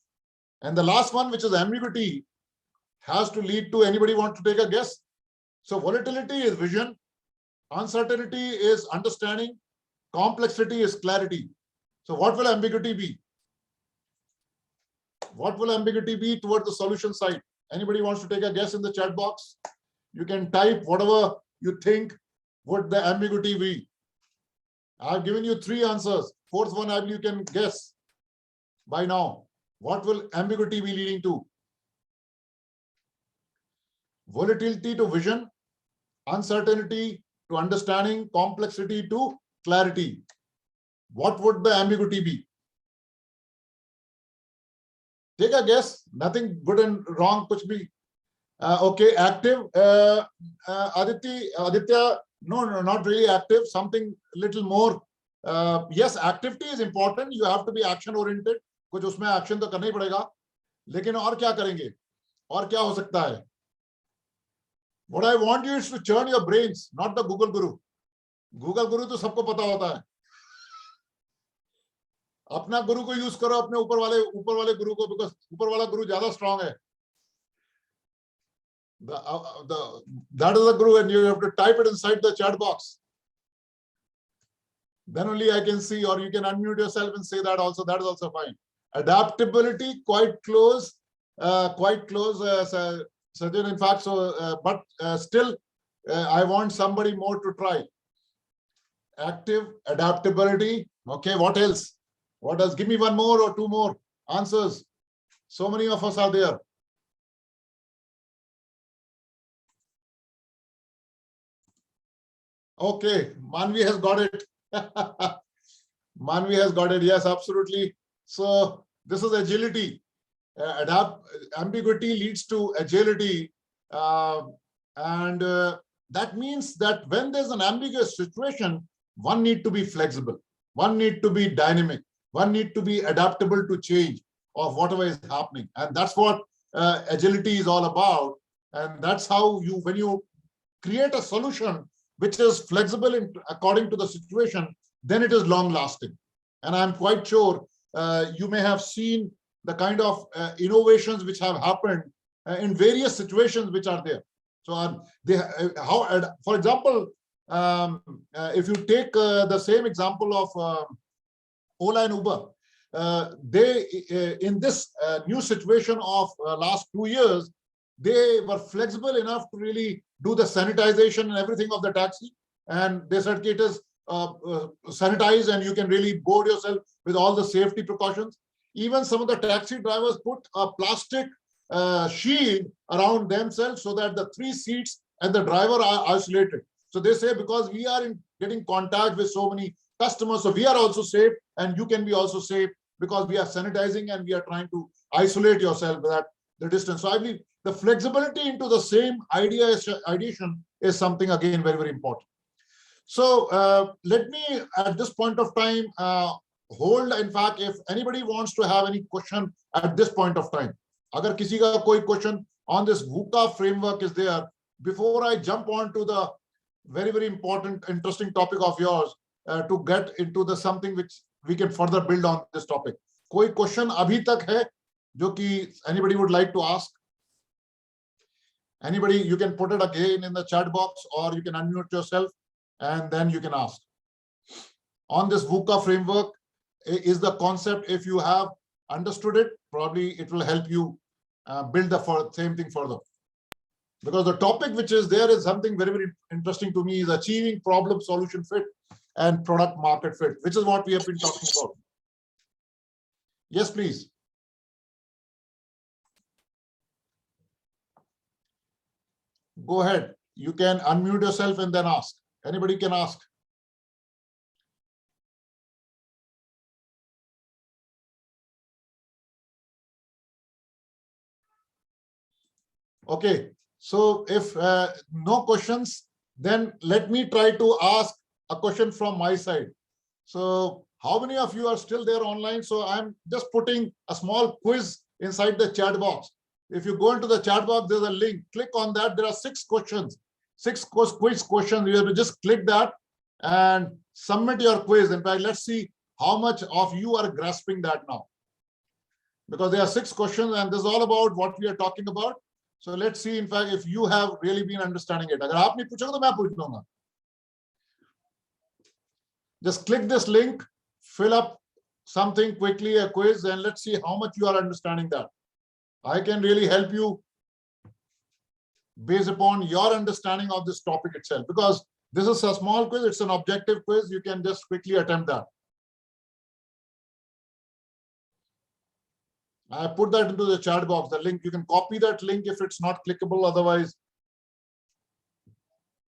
And the last one, which is ambiguity, has to lead to, anybody want to take a guess? So volatility is vision, uncertainty is understanding, complexity is clarity. So what will ambiguity be? What will ambiguity be towards the solution side? Anybody wants to take a guess in the chat box? You can type whatever you think would the ambiguity be. I've given you 3 answers. Fourth one, I believe you can guess by now. What will ambiguity be leading to? Volatility to vision, uncertainty to understanding, complexity to clarity. What would the ambiguity be? Take a guess. Nothing good and wrong, kuch bhi. Okay, active. Aditya, no, not really active. Something little more. Yes, activity is important. You have to be action oriented. कुछ उसमें action तो करना ही पड़ेगा. लेकिन और क्या करेंगे? और क्या हो सकता है? What I want you is to churn your brains, not the Google Guru. Google Guru तो सबको पता होता है. अपना गुरु को यूज करो, अपने ऊपर वाले गुरु को, because ऊपर वाला गुरु ज्यादा strong है. That is the guru, and you have to type it inside the chat box. Then only I can see, or you can unmute yourself and say that also. That is also fine. Adaptability, quite close, Sajjan, in fact. So, but still, I want somebody more to try. Active, adaptability. Okay, what else? What else? Give me 1 more or 2 more answers. So many of us are there. Okay, Manvi has got it. Manvi has got it. Yes, absolutely. So this is agility. Ambiguity leads to agility. And that means that when there's an ambiguous situation, one need to be flexible. One need to be dynamic. One need to be adaptable to change of whatever is happening. And that's what agility is all about. And that's how you, when you create a solution which is flexible according to the situation, then it is long lasting. And I'm quite sure you may have seen the kind of innovations which have happened in various situations which are there. So for example, if you take the same example of Ola and Uber, they in this new situation of last 2 years, they were flexible enough to really do the sanitization and everything of the taxi. And they said it is sanitized and you can really board yourself with all the safety precautions. Even some of the taxi drivers put a plastic shield around themselves so that the 3 seats and the driver are isolated. So they say, because we are getting contact with so many customers, so we are also safe, and you can be also safe because we are sanitizing and we are trying to isolate yourself at the distance. So I believe the flexibility into the same ideation is something, again, very, very important. So let me, at this point of time, hold. In fact, if anybody wants to have any question at this point of time, agar kisi ka koi question on this VUCA framework is there, before I jump on to the very, very important, interesting topic of yours, to get into the something which we can further build on this topic. Koi question abhi tak hai jo ki anybody would like to ask? Anybody, you can put it again in the chat box, or you can unmute yourself and then you can ask. On this VUCA framework is the concept. If you have understood it, probably it will help you build the same thing further. Because the topic which is there is something very, very interesting to me, is achieving problem solution fit and product market fit, which is what we have been talking about. Yes, please. Go ahead. You can unmute yourself and then ask. Anybody can ask. Okay. So if no questions, then let me try to ask a question from my side. So how many of you are still there online? So I'm just putting a small quiz inside the chat box. If you go into the chat box, there's a link. Click on that. There are 6 questions, 6 quiz questions. You have to just click that and submit your quiz. In fact, let's see how much of you are grasping that now. Because there are 6 questions, and this is all about what we are talking about. So let's see, in fact, if you have really been understanding it. अगर आप नहीं पूछोगे तो मैं पूछ लूंगा. Just click this link, fill up something quickly, a quiz, and let's see how much you are understanding that. I can really help you based upon your understanding of this topic itself, because this is a small quiz, it's an objective quiz. You can just quickly attempt that. I put that into the chat box, the link. You can copy that link if it's not clickable. Otherwise,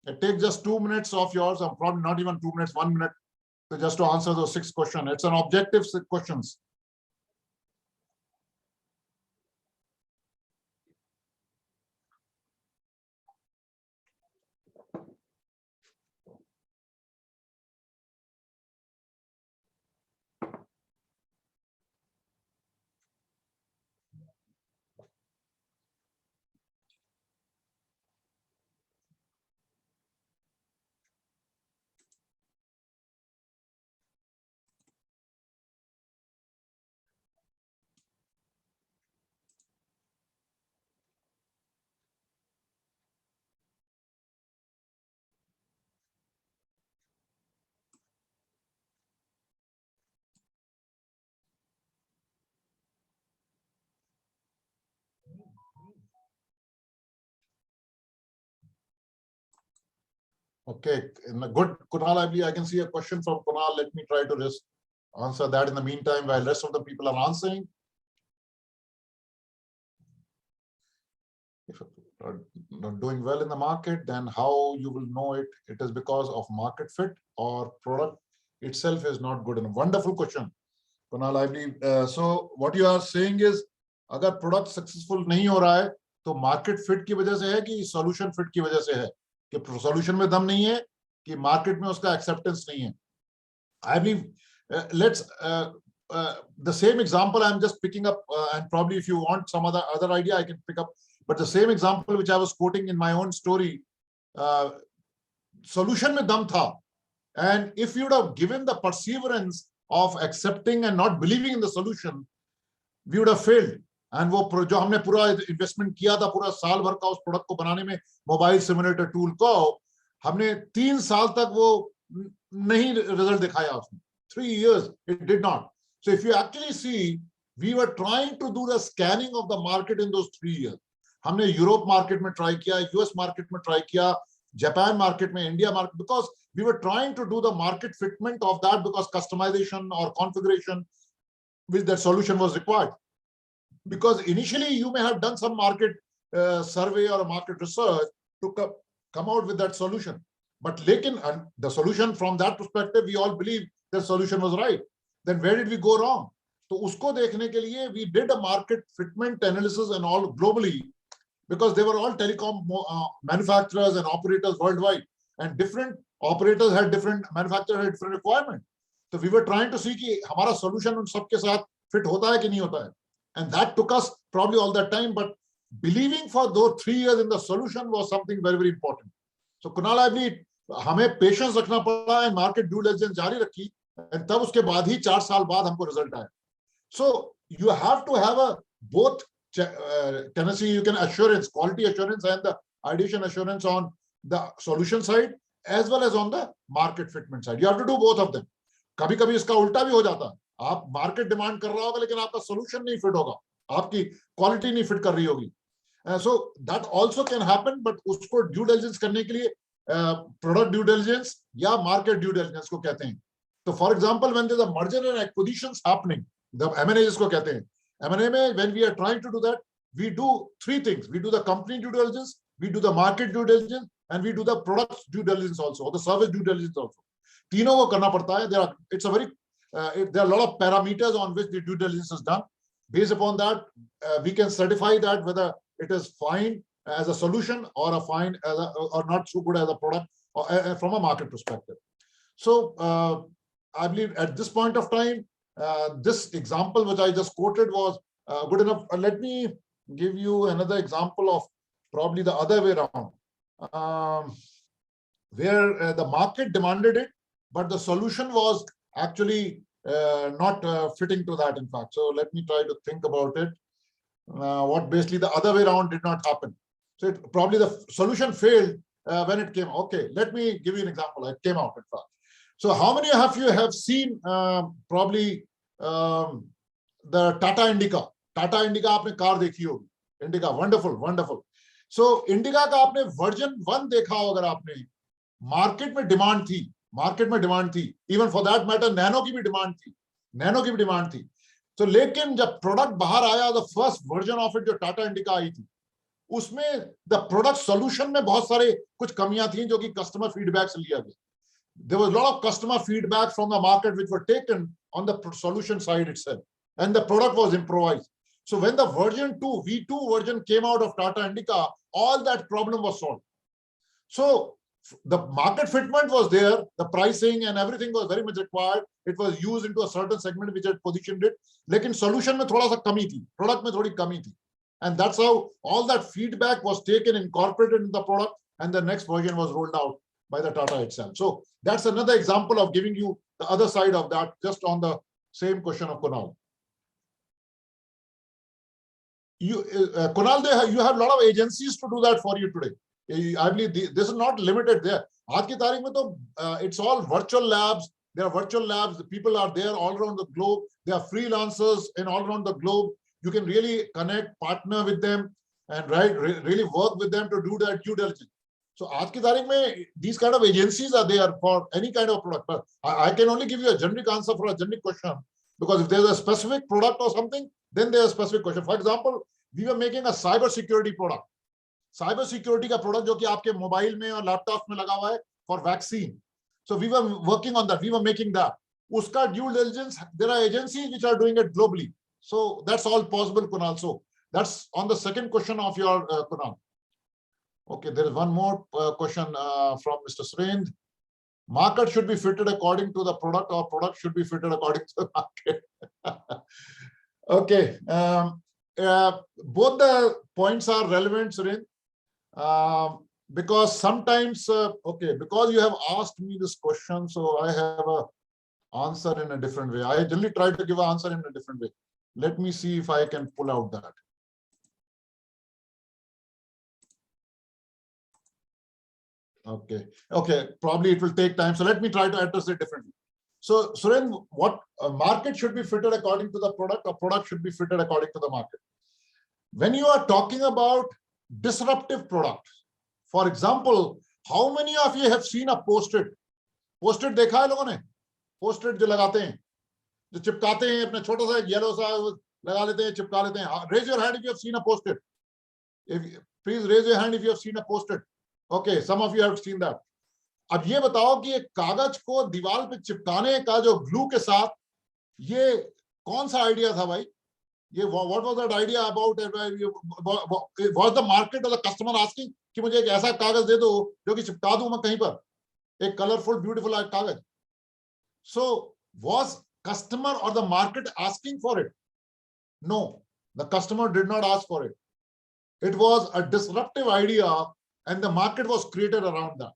it takes just 2 minutes of yours, or probably not even 2 minutes, 1 minute, to just to answer those 6 questions. It's an objective 6 questions. Okay, good. Kunal, I believe I can see a question from Kunal. Let me try to just answer that in the meantime while the rest of the people are answering. If you're not doing well in the market, then how you will know it? It is because of market fit or product itself is not good enough. Wonderful question, Kunal, I believe. So what you are saying is, अगर product successful नहीं हो रहा है, तो market fit की वजह से है कि solution fit की वजह से है? कि solution में दम नहीं है कि market में उसका acceptance नहीं है. I believe let's the same example I'm just picking up, and probably if you want some other idea I can pick up, but the same example which I was quoting in my own story, solution में दम था, and if you would have given the perseverance of accepting and not believing in the solution, we would have failed. And वो जो हमने पूरा investment किया था पूरा साल भर का उस प्रोडक्ट को बनाने में, मोबाइल सिमुलेटर टूल को, हमने 3 साल तक वो नहीं रिजल्ट दिखाया उसमें. 3 years it did not. So if you actually see, we were trying to do the scanning of the market in those 3 years. हमने यूरोप मार्केट में ट्राई किया, यूएस मार्केट में ट्राई किया, जापान मार्केट में, India market, because we were trying to do the market fitment of that, because customization or configuration with that solution was required. Because initially you may have done some market survey or a market research to come out with that solution, but the solution from that perspective, we all believe the solution was right. Then where did we go wrong? So usko dekhne ke liye we did a market fitment analysis and all globally, because they were all telecom manufacturers and operators worldwide, and different operators had different, manufacturers had different requirements. So we were trying to see कि हमारा solution उन सबके साथ fit होता है कि नहीं होता है. And that took us probably all that time, but believing for those 3 years in the solution was something very, very important. So Kunal, I believe हमें patience रखना पड़ा and market due diligence जारी रखी, and तब उसके बाद ही 4 साल बाद हमको result आया. So you have to have a both tendency, you can assurance, quality assurance and the ideation assurance on the solution side as well as on the market fitment side. You have to do both of them. कभी कभी इसका उल्टा भी हो जाता है, आप market demand कर रहा होगा लेकिन आपका सोल्यूशन नहीं फिट होगा, आपकी क्वालिटी नहीं फिट कर रही होगी. So that also can happen, but उसको ड्यू डिलिजेंस करने के लिए प्रोडक्ट ड्यू डिलिजेंस या मार्केट ड्यू डिलिजेंस को कहते हैं. तो for example when there is a merger and acquisitions happening, the M&A जिसको कहते हैं, M&A में when we are trying to do that, we do 3 things. We do the company due diligence, we do the market due diligence, and we do the product due diligence also, और the service due diligence also. तीनों को करना पड़ता है. There are a lot of parameters on which the due diligence is done. Based upon that, we can certify that whether it is fine as a solution or a fine as or not so good as a product, or from a market perspective. So I believe at this point of time, this example which I just quoted was good enough. Let me give you another example of probably the other way around, where the market demanded it, but the solution was actually not fitting to that, in fact. So let me try to think about it. What basically the other way around did not happen. So probably the solution failed when it came. Okay, let me give you an example. It came out in fact. So how many of you have seen probably the Tata Indica? Tata Indica आपने car देखी होगी. Indica, wonderful, wonderful. So Indica का आपने version 1 देखा हो अगर आपने, market में डिमांड थी, मार्केट में डिमांड थी, even for that matter nano की भी डिमांड थी, नैनो की भी डिमांड थी. तो लेकिन जब प्रोडक्ट बाहर आया, the first version of it जो टाटा इंडिका आई थी, उसमें द प्रोडक्ट सॉल्यूशन में बहुत सारे कुछ कमियां थी जो कि कस्टमर फीडबैक से लिया गया. There was a lot of customer feedback from the market which were taken on the solution side itself, and the product was improvised. So when the version 2, V2 version came out of Tata Indica, all that problem was solved. So the market fitment was there, the pricing and everything was very much required. It was used into a certain segment which had positioned it. लेकिन solution में थोड़ा सा कमी थी, product में थोड़ी कमी थी. And that's how all that feedback was taken, incorporated in the product, and the next version was rolled out by the Tata itself. So that's another example of giving you the other side of that, just on the same question of Kunal. Kunal, you have a lot of agencies to do that for you today. I believe this is not limited there. आज की तारीख में तो it's all virtual labs. There are virtual labs. The people are there all around the globe. There are freelancers in all around the globe. You can really connect, partner with them, and really work with them to do that due diligence. So आज की तारीख में these kind of agencies are there for any kind of product. But I can only give you a generic answer for a generic question, because if there's a specific product or something, then there's a specific question. For example, we were making a cyber security product. Cyber security का product जो कि आपके mobile में और laptop में लगा हुआ है for vaccine. So we were working on that. We were making that. उसका due diligence, there are agencies which are doing it globally. So that's all possible, Kunal. So that's on the second question of your Kunal. Okay, there is one more question from Mr. Srend. Market should be fitted according to the product, or product should be fitted according to the market. Okay, both the points are relevant, Srend. Because sometimes, okay, because you have asked me this question, so I have a answer in a different way. I generally try to give an answer in a different way. Let me see if I can pull out that. Okay, probably it will take time. So let me try to address it differently. So Suren, what market should be fitted according to the product, or product should be fitted according to the market. When you are talking about disruptive products, for example, how many of you have seen a post-it? Post-it देखा है लोगों ने? Post-it जो लगाते हैं, जो चिपकाते हैं, अपने छोटा सा येलो सा लगा लेते हैं, चिपका लेते हैं. Raise your hand if you have seen a post-it. Please raise your hand if you have seen a post-it. Okay, some of you have seen that. अब ये बताओ कि एक कागज को दीवार पे चिपकाने का जो ग्लू के साथ, ये कौन सा आइडिया था भाई? ये what was that idea about? Was the market or the customer asking कि मुझे एक ऐसा कागज दे दो जो कि चिपका दूं मैं कहीं पर, एक कलरफुल ब्यूटीफुल कागज? So was customer or the market asking for it? No, the customer did not ask for it. It was a disruptive idea, and the market was created around that.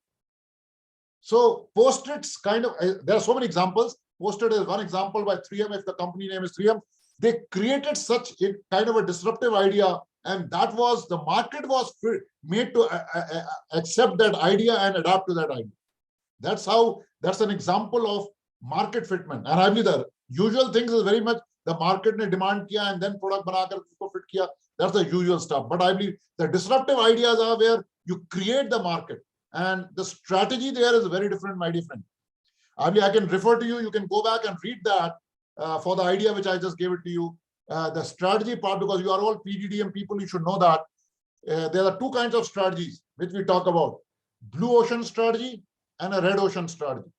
So post-its kind of, there are so many examples. Post-it is one example by 3M. If the company name is 3M, they created such a kind of a disruptive idea, and that was, the market was made to accept that idea and adapt to that idea. That's how, that's an example of market fitment. And I believe the usual things is very much the market ne demand kiya and then product banakar usko fit kiya. That's the usual stuff. But I believe the disruptive ideas are where you create the market, and the strategy there is very different, my dear friend. I believe I can refer to you. You can go back and read that for the idea which I just gave it to you. The strategy part, because you are all PGDM people, you should know that there are two kinds of strategies which we talk about: blue ocean strategy and a red ocean strategy.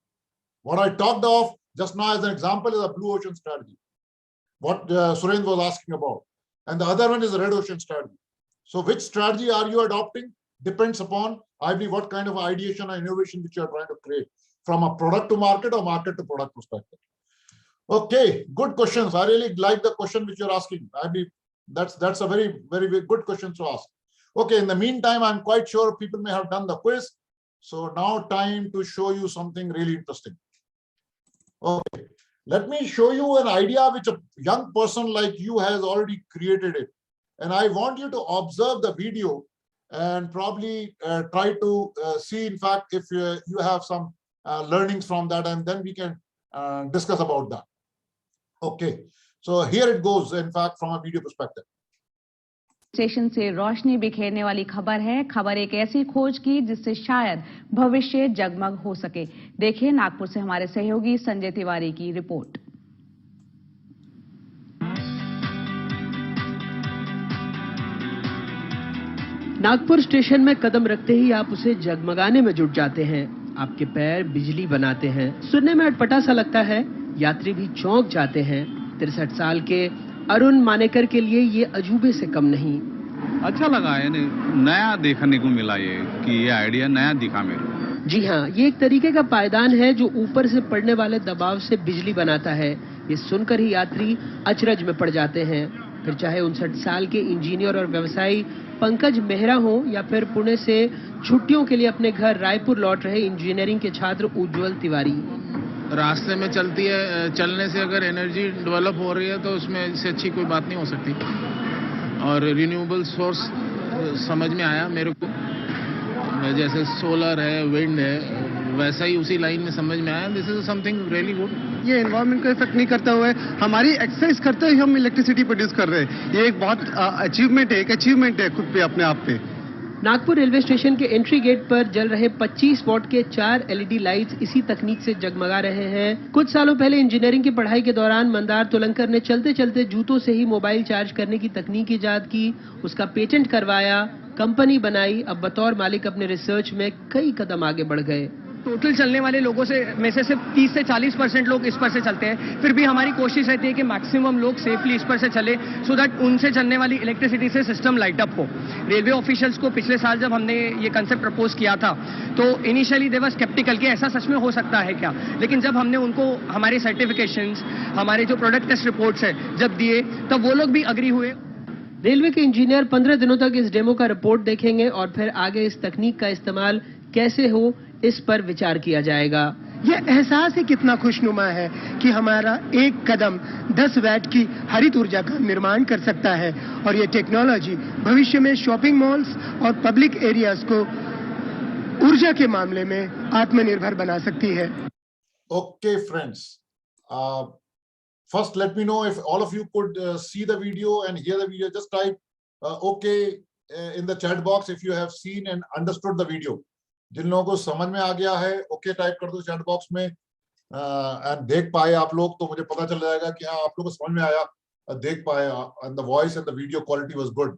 What I talked of just now as an example is a blue ocean strategy, what Surendra was asking about. And the other one is a red ocean strategy. So which strategy are you adopting depends upon, I believe, what kind of ideation or innovation which you are trying to create, from a product to market or market to product perspective. Okay, good questions. I really like the question which you're asking. I believe that's a very, very good question to ask. Okay, in the meantime, I'm quite sure people may have done the quiz. So now time to show you something really interesting. Okay, let me show you an idea which a young person like you has already created it. And I want you to observe the video and probably try to see, in fact, if you have some learnings from that, and then we can discuss about that. Okay, so here it goes, in fact, from a video perspective. Station से रोशनी बिखेरने वाली खबर है। खबर एक ऐसी खोज की जिससे शायद भविष्य जगमग हो सके। देखिए नागपुर से हमारे सहयोगी संजय तिवारी की रिपोर्ट। नागपुर स्टेशन में कदम रखते ही आप उसे जगमगाने में जुट जाते हैं। आपके पैर बिजली बनाते हैं। सुनने में अटपटा सा लगता है, यात्री भी चौंक जाते हैं। 63 साल के अरुण मानेकर के लिए ये अजूबे से कम नहीं। अच्छा लगा, यानी नया देखने को मिला ये कि ये आइडिया नया दिखा मेरे को। जी हाँ, ये एक तरीके का पायदान है जो ऊपर से पड़ने वाले दबाव से बिजली बनाता है। ये सुनकर ही यात्री अचरज में पड़ जाते हैं। फिर चाहे 59 साल के इंजीनियर और व्यवसायी पंकज मेहरा हो या फिर पुणे से छुट्टियों के लिए अपने घर रायपुर लौट रहे इंजीनियरिंग के छात्र उज्जवल तिवारी। रास्ते में चलने से अगर एनर्जी डेवलप हो रही है तो उसमें इससे अच्छी कोई बात नहीं हो सकती। और रिन्यूएबल सोर्स समझ में आया मेरे को, जैसे सोलर है, विंड है, वैसा ही उसी लाइन में समझ में आया। This is something really good. ये एनवायरनमेंट को इफेक्ट नहीं करते हुए हमारी एक्सरसाइज करते हुए हम इलेक्ट्रिसिटी प्रोड्यूस कर रहे हैं। ये एक बहुत अचीवमेंट है, एक अचीवमेंट है खुद पे, अपने आप पे। नागपुर रेलवे स्टेशन के एंट्री गेट पर जल रहे 25 वॉट के 4 एलईडी लाइट्स इसी तकनीक से जगमगा रहे हैं। कुछ सालों पहले इंजीनियरिंग की पढ़ाई के दौरान मंदार तुलंकर ने चलते चलते जूतों से ही मोबाइल चार्ज करने की तकनीक ईजाद की, उसका पेटेंट करवाया, कंपनी बनाई। अब बतौर मालिक अपने रिसर्च में कई कदम आगे बढ़ गए। टोटल चलने वाले लोगों में से सिर्फ 30 से 40% लोग इस पर से चलते हैं। फिर भी हमारी कोशिश रहती है कि मैक्सिमम लोग सेफली इस पर से चले, सो दैट उनसे चलने वाली इलेक्ट्रिसिटी से सिस्टम लाइट अप हो। रेलवे ऑफिशियल्स को पिछले साल जब हमने ये कंसेप्ट प्रपोज किया था तो इनिशियली दे वर स्केप्टिकल कि ऐसा सच में हो सकता है क्या, लेकिन जब हमने उनको हमारे सर्टिफिकेशंस, हमारे जो प्रोडक्ट टेस्ट रिपोर्ट्स है जब दिए, तब वो लोग भी अग्री हुए। रेलवे के इंजीनियर 15 दिनों तक इस डेमो का रिपोर्ट देखेंगे और फिर आगे इस तकनीक का इस्तेमाल कैसे हो इस पर विचार किया जाएगा। ये एहसास ही कितना खुशनुमा है कि हमारा एक कदम 10 वैट की हरित ऊर्जा का निर्माण कर सकता है, और ये टेक्नोलॉजी भविष्य में शॉपिंग मॉल्स और पब्लिक एरियाज को ऊर्जा के मामले में आत्मनिर्भर बना सकती है। Okay, friends. First, let me know if all of you could see the video and hear the video. Just type okay in the chat box if you have seen and understood the video. जिन लोगों को समझ में आ गया है, okay type कर दो chat box में, and देख पाए आप लोग तो मुझे पता चल जाएगा कि हाँ आप लोगों को समझ में आया, देख पाए, and the voice and the video quality was good.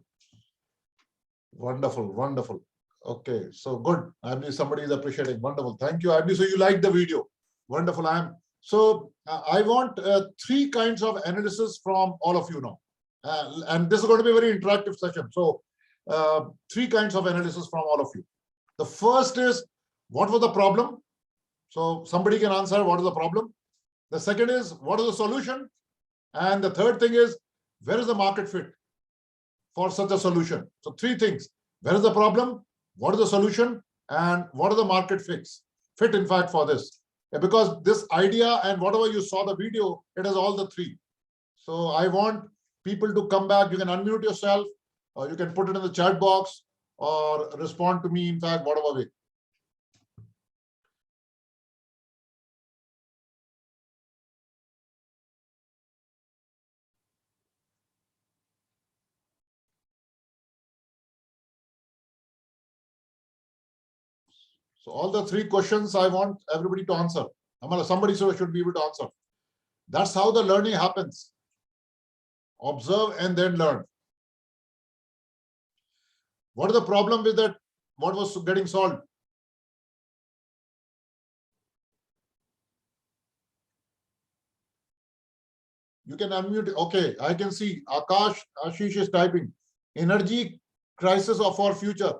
Wonderful, wonderful. Okay, so good. I believe somebody is appreciating. Wonderful. Thank you. I believe so you like the video. Wonderful. I want 3 kinds of analysis from all of you now. And this is going to be a very interactive session. So 3 kinds of analysis from all of you. The first is, what was the problem? So somebody can answer what is the problem. The second is, what is the solution? And the third thing is, where is the market fit for such a solution? So 3 things: where is the problem, what is the solution, and what is the market fit in fact for this. Because this idea and whatever you saw the video, it has all the 3. So I want people to come back. You can unmute yourself, or you can put it in the chat box, or respond to me, in fact, whatever way. So all the 3 questions I want everybody to answer. Somebody should be able to answer. That's how the learning happens. Observe and then learn. What is the problem with that? What was getting solved? You can unmute. Okay, I can see Ashish is typing. Energy crisis of our future.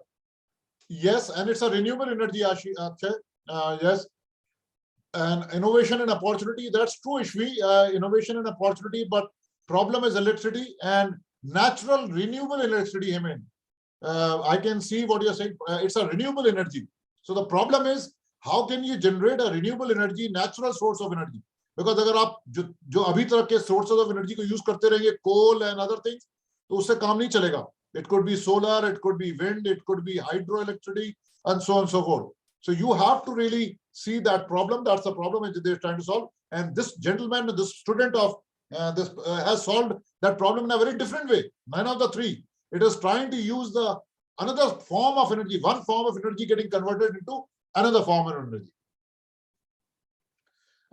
Yes, and it's a renewable energy, Akshay. Yes. And innovation and opportunity, that's true, Ishvi. Innovation and opportunity, but problem is electricity and natural renewable electricity. I mean, I can see what you're saying. It's a renewable energy. So the problem is, how can you generate a renewable energy, natural source of energy? Because अगर आप जो अभी तरह के sources of energy को use करते रहेंगे, coal and other things, तो उससे काम नहीं चलेगा. it could be solar, it could be wind, it could be hydroelectricity, and so on and so forth. So you have to really see that problem. That's the problem which they're trying to solve. And this gentleman, this student of this has solved that problem in a very different way. None of the three. It is trying to use the another form of energy, one form of energy getting converted into another form of energy.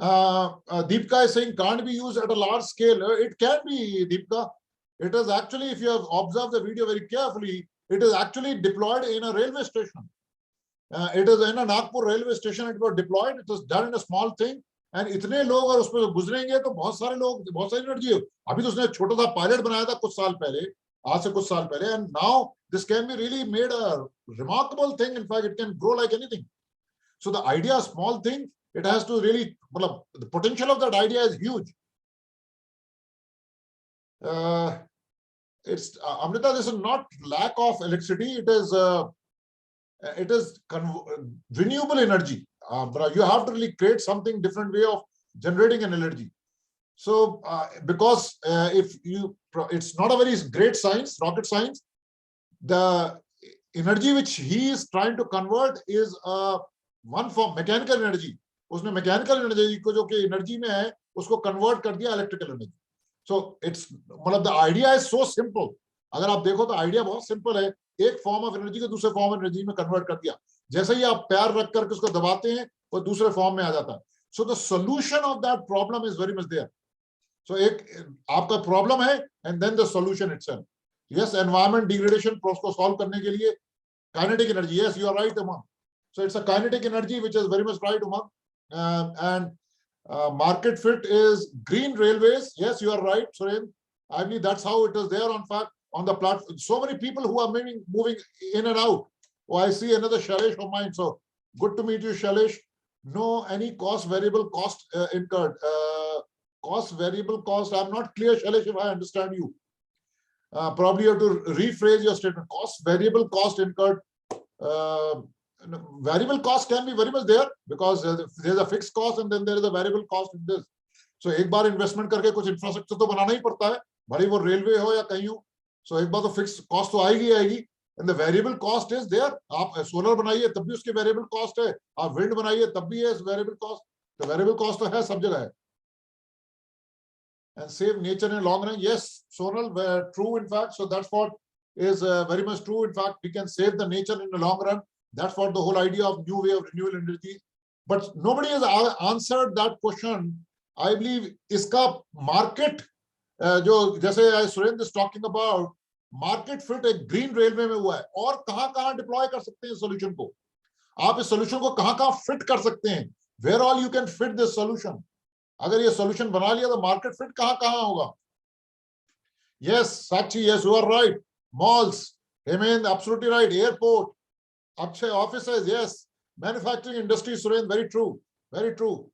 Deepika is saying can't be used at a large scale. It can be, Deepika. It is actually, if you have observed the video very carefully, it is actually deployed in a railway station. It is in a Nagpur railway station. It was deployed. It was done in a small thing. And इतने लोग और उसमें गुजरेंगे तो बहुत सारे लोग, बहुत सारी एनर्जी है. अभी तो उसने छोटा सा पायलट बनाया था कुछ साल पहले, आज से कुछ साल पहले. And now this can be really made a remarkable thing. In fact, it can grow like anything. So the idea, a small thing, it has to really, the potential of that idea is huge. It's Amrita, this is not lack of electricity. It is renewable energy. You have to really create something different way of generating an energy. So because it's not a very great science, rocket science. The energy which he is trying to convert is one form mechanical energy. उसने mechanical energy को जो कि energy में है उसको convert कर दिया electrical energy. So it's मतलब the idea is so simple. अगर आप देखो तो idea बहुत simple है. एक form of energy को दूसरे form of energy में convert कर दिया. जैसे ही आप पैर रख करके उसको दबाते हैं वो दूसरे form में आ जाता है. So the solution of that problem is very much there. So एक आपका problem है and then the solution itself. Yes, environment degradation को solve करने के लिए kinetic energy. Yes, you are right, Umang. So it's a kinetic energy which is very much right, Umang. And market fit is green railways. Yes, you are right, Suren. I believe that's how it is there. On fact, on the platform, so many people who are moving in and out. Oh, I see another Shailesh of mine. So good to meet you, Shailesh. No, any cost variable cost incurred. Cost variable cost. I'm not clear, Shailesh, if I understand you. Probably you have to rephrase your statement. Cost variable cost incurred. Variable cost can be very much there because there's a fixed cost and then there is a variable cost in this. So एक बार investment करके कुछ infrastructure तो बनाना ही पड़ता है, भले वो railway हो या कहीं हो. So एक बार तो fixed cost तो आएगी, and the variable cost is there. आप solar बनाइए तब भी उसकी variable cost है, आप wind बनाइए तब भी है variable cost. The variable cost तो है सब जगह है. And save nature in the long run. Yes, Sonal, true in fact. So that's what is very much true. In fact, we can save the nature in the long run. That's what the whole idea of new way of renewable energy. But nobody has answered that question. I believe iska market, जो जैसे Surendra is talking about, market fit एक green railway में हुआ है और कहाँ deploy कर सकते हैं solution को. आप इस solution को कहाँ fit कर सकते हैं. Where all you can fit this solution. अगर ये solution बना लिया तो market fit कहाँ होगा. Yes, Sakshi, yes, you are right. Malls, Hemend, absolutely right. Airport, Akshay, offices, yes. Manufacturing industry, Suren, very true. Very true.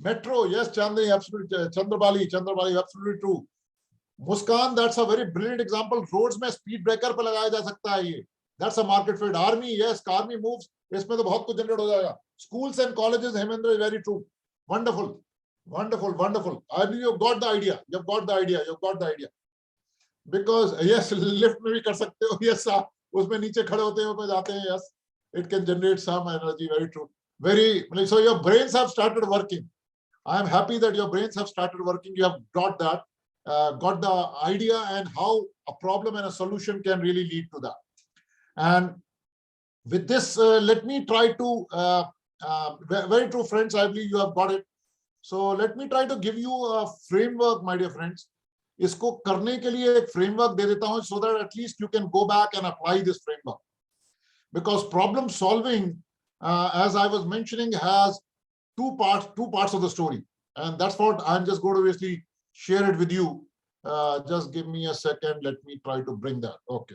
Metro, yes, Chandni, absolutely. Chandrabali, absolutely true. Muskan, that's a very brilliant example. Roads में speed breaker पे लगाया जा सकता है ये. That's a market fit. Army, yes, army moves. इसमें तो बहुत कुछ generate हो जाएगा. Schools and colleges, Hemendra, is very true. Wonderful. Wonderful, wonderful. I believe you've got the idea. You've got the idea. Because yes, lift में भी कर सकते हो. Yes, उसमें नीचे खड़े होते हैं ऊपर जाते हैं. Yes, it can generate some energy. Very true. So your brains have started working. I am happy that your brains have started working. You have got that, got the idea and how a problem and a solution can really lead to that. And with this, let me try to, very true friends, I believe you have got it. So let me try to give you a framework, my dear friends. इसको करने के लिए एक framework दे देता हूं so that at least you can go back and apply this framework. Because problem solving, as I was mentioning, has two parts of the story. And that's what I'm just going to basically share it with you. Just give me a second. Let me try to bring that. Okay.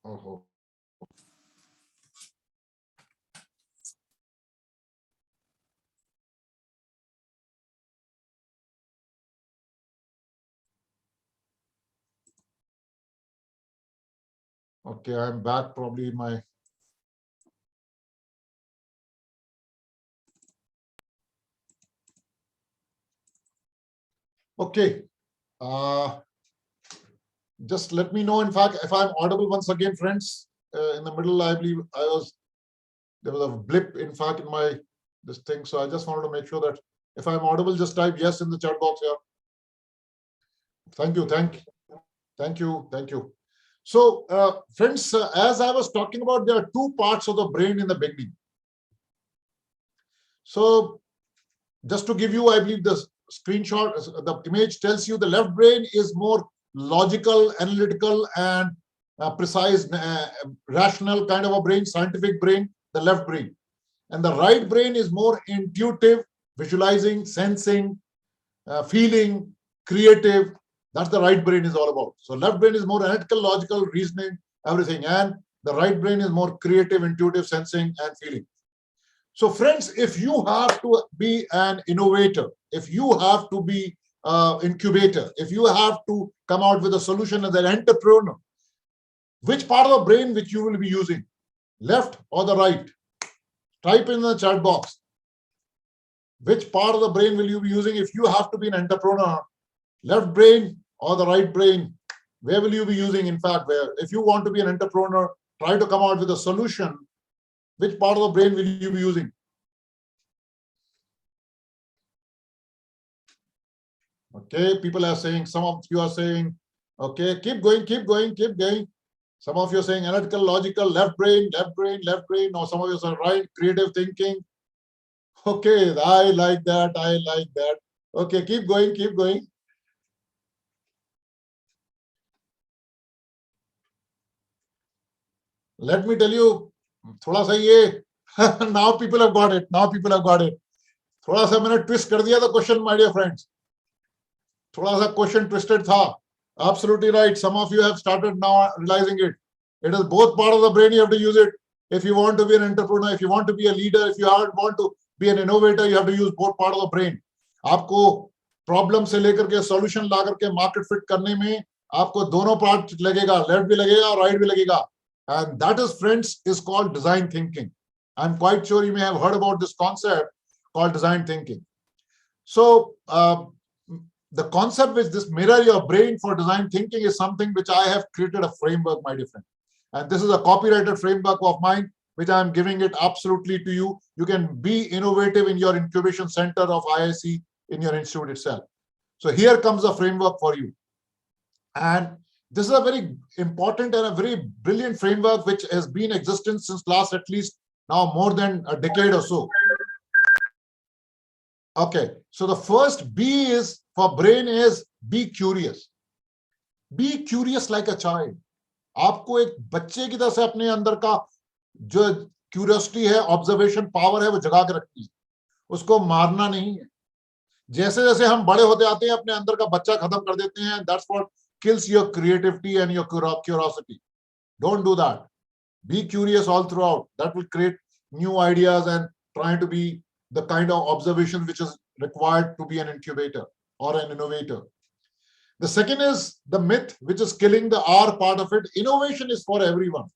Oh. Okay, I'm back. Probably my Okay. Just let me know, in fact, if I'm audible once again, friends. In the middle, I believe there was a blip, in fact, in my this thing. So I just wanted to make sure that if I'm audible, just type yes in the chat box here. Thank you. Thank you. So, friends, as I was talking about, there are two parts of the brain in the beginning. So, just to give you, I believe the screenshot, the image tells you the left brain is more logical, analytical, and precise, rational kind of a brain, scientific brain, the left brain. And the right brain is more intuitive, visualizing, sensing, feeling, creative. That's the right brain is all about. So left brain is more analytical, logical, reasoning, everything. And the right brain is more creative, intuitive, sensing, and feeling. So friends, if you have to be an innovator, if you have to be incubator, if you have to come out with a solution as an entrepreneur, which part of the brain which you will be using, left or the right? Type in the chat box. Which part of the brain will you be using if you have to be an entrepreneur? Left brain or the right brain? Where will you be using? In fact, where if you want to be an entrepreneur, try to come out with a solution. Which part of the brain will you be using? Okay, people are saying, some of you are saying, okay, keep going. Some of you are saying analytical, logical, left brain. Or some of you are right, creative thinking. Okay, I like that. Okay, keep going. Let me tell you, थोड़ा सा ये now people have got it. थोड़ा सा मैंने twist कर दिया था question, my dear friends. थोड़ा सा question twisted था. Absolutely right. Some of you have started now realizing it. It is both part of the brain. You have to use it. If you want to be an entrepreneur, if you want to be a leader, if you want to be an innovator, you have to use both part of the brain. आपको problem से लेकर के solution ला करके market fit करने में आपको दोनों part लगेगा, left भी लगेगा, right भी लगेगा. And that is, friends, is called design thinking. I'm quite sure you may have heard about this concept called design thinking. So the concept which this mirror your brain for design thinking is something which I have created a framework, my dear friend. And this is a copyrighted framework of mine, which I am giving it absolutely to you. You can be innovative in your incubation center of IIC in your institute itself. So here comes a framework for you. And this is a very important and a very brilliant framework which has been in existence since last at least now more than a decade or so. Okay, so the first B is for brain is be curious. Be curious like a child. आपको एक बच्चे की तरह से अपने अंदर का जो क्यूरियोसिटी है, ऑब्जर्वेशन पावर है, वो जगा के रखनी है. उसको मारना नहीं है. जैसे जैसे हम बड़े होते आते हैं अपने अंदर का बच्चा खत्म कर देते हैं. That's what kills your creativity and your curiosity. Don't do that. Be curious all throughout. That will create new ideas and trying to be the kind of observation which is required to be an incubator or an innovator. The second is the myth which is killing the R part of it. Innovation is for everyone.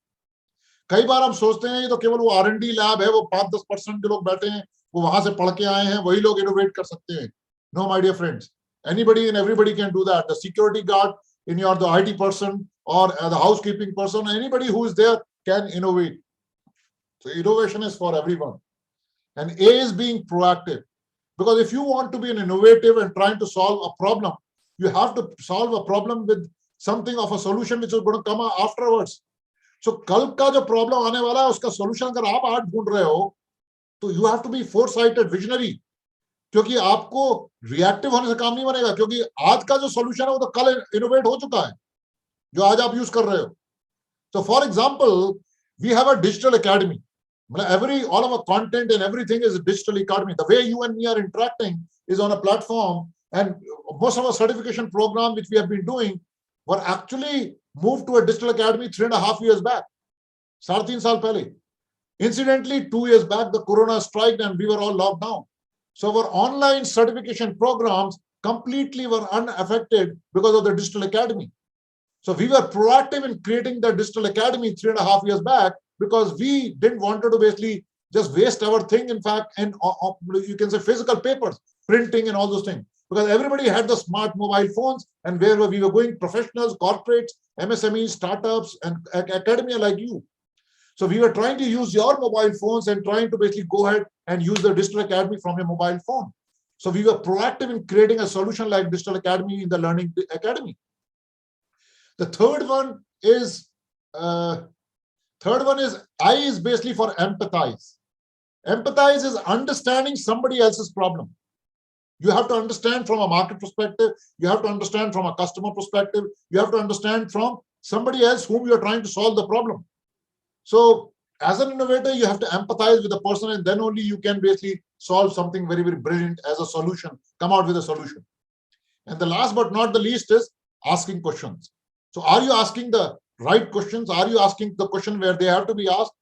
कई बार हम सोचते हैं ये तो केवल वो R&D lab है, वो 5-10% के लोग बैठे हैं, वो वहां से पढ़ के आए हैं, वही लोग इनोवेट कर सकते हैं. No, my dear friends, anybody and everybody can do that. The security guard in your the IT person or the housekeeping person, anybody who is there can innovate. So innovation is for everyone. And A is being proactive. Because if you want to be an innovative and trying to solve a problem, you have to solve a problem with something of a solution which is going to come afterwards. So कल का जो problem आने वाला है उसका solution अगर आप आज ढूंढ रहे हो तो you have to be foresighted, visionary. क्योंकि आपको reactive होने से काम नहीं बनेगा, क्योंकि आज का जो solution है वो तो कल innovate हो चुका है जो आज आप use कर रहे हो. So for example, we have a digital academy. All of our content and everything is a digital academy. The way you and me are interacting is on a platform, and most of our certification program which we have been doing were actually moved to a digital academy 3.5 years back. 3.5 साल पहले. Incidentally, 2 years back, the corona struck and we were all locked down. So our online certification programs completely were unaffected because of the digital academy. So we were proactive in creating the digital academy 3.5 years back, because we didn't want to basically just waste our thing, in fact, and you can say physical papers, printing and all those things. because everybody had the smart mobile phones, and where we were going, professionals, corporates, MSMEs, startups, and academia like you. So we were trying to use your mobile phones and trying to basically go ahead and use the Digital Academy from your mobile phone. So we were proactive in creating a solution like Digital Academy in the Learning Academy. The third one is I is basically for empathize. Empathize is understanding somebody else's problem. You have to understand from a market perspective. You have to understand from a customer perspective. You have to understand from somebody else whom you are trying to solve the problem. So as an innovator, you have to empathize with the person, and then only you can basically solve something very, very brilliant as a solution, come out with a solution. And the last but not the least is asking questions. So are you asking the right questions? Are you asking the question where they have to be asked?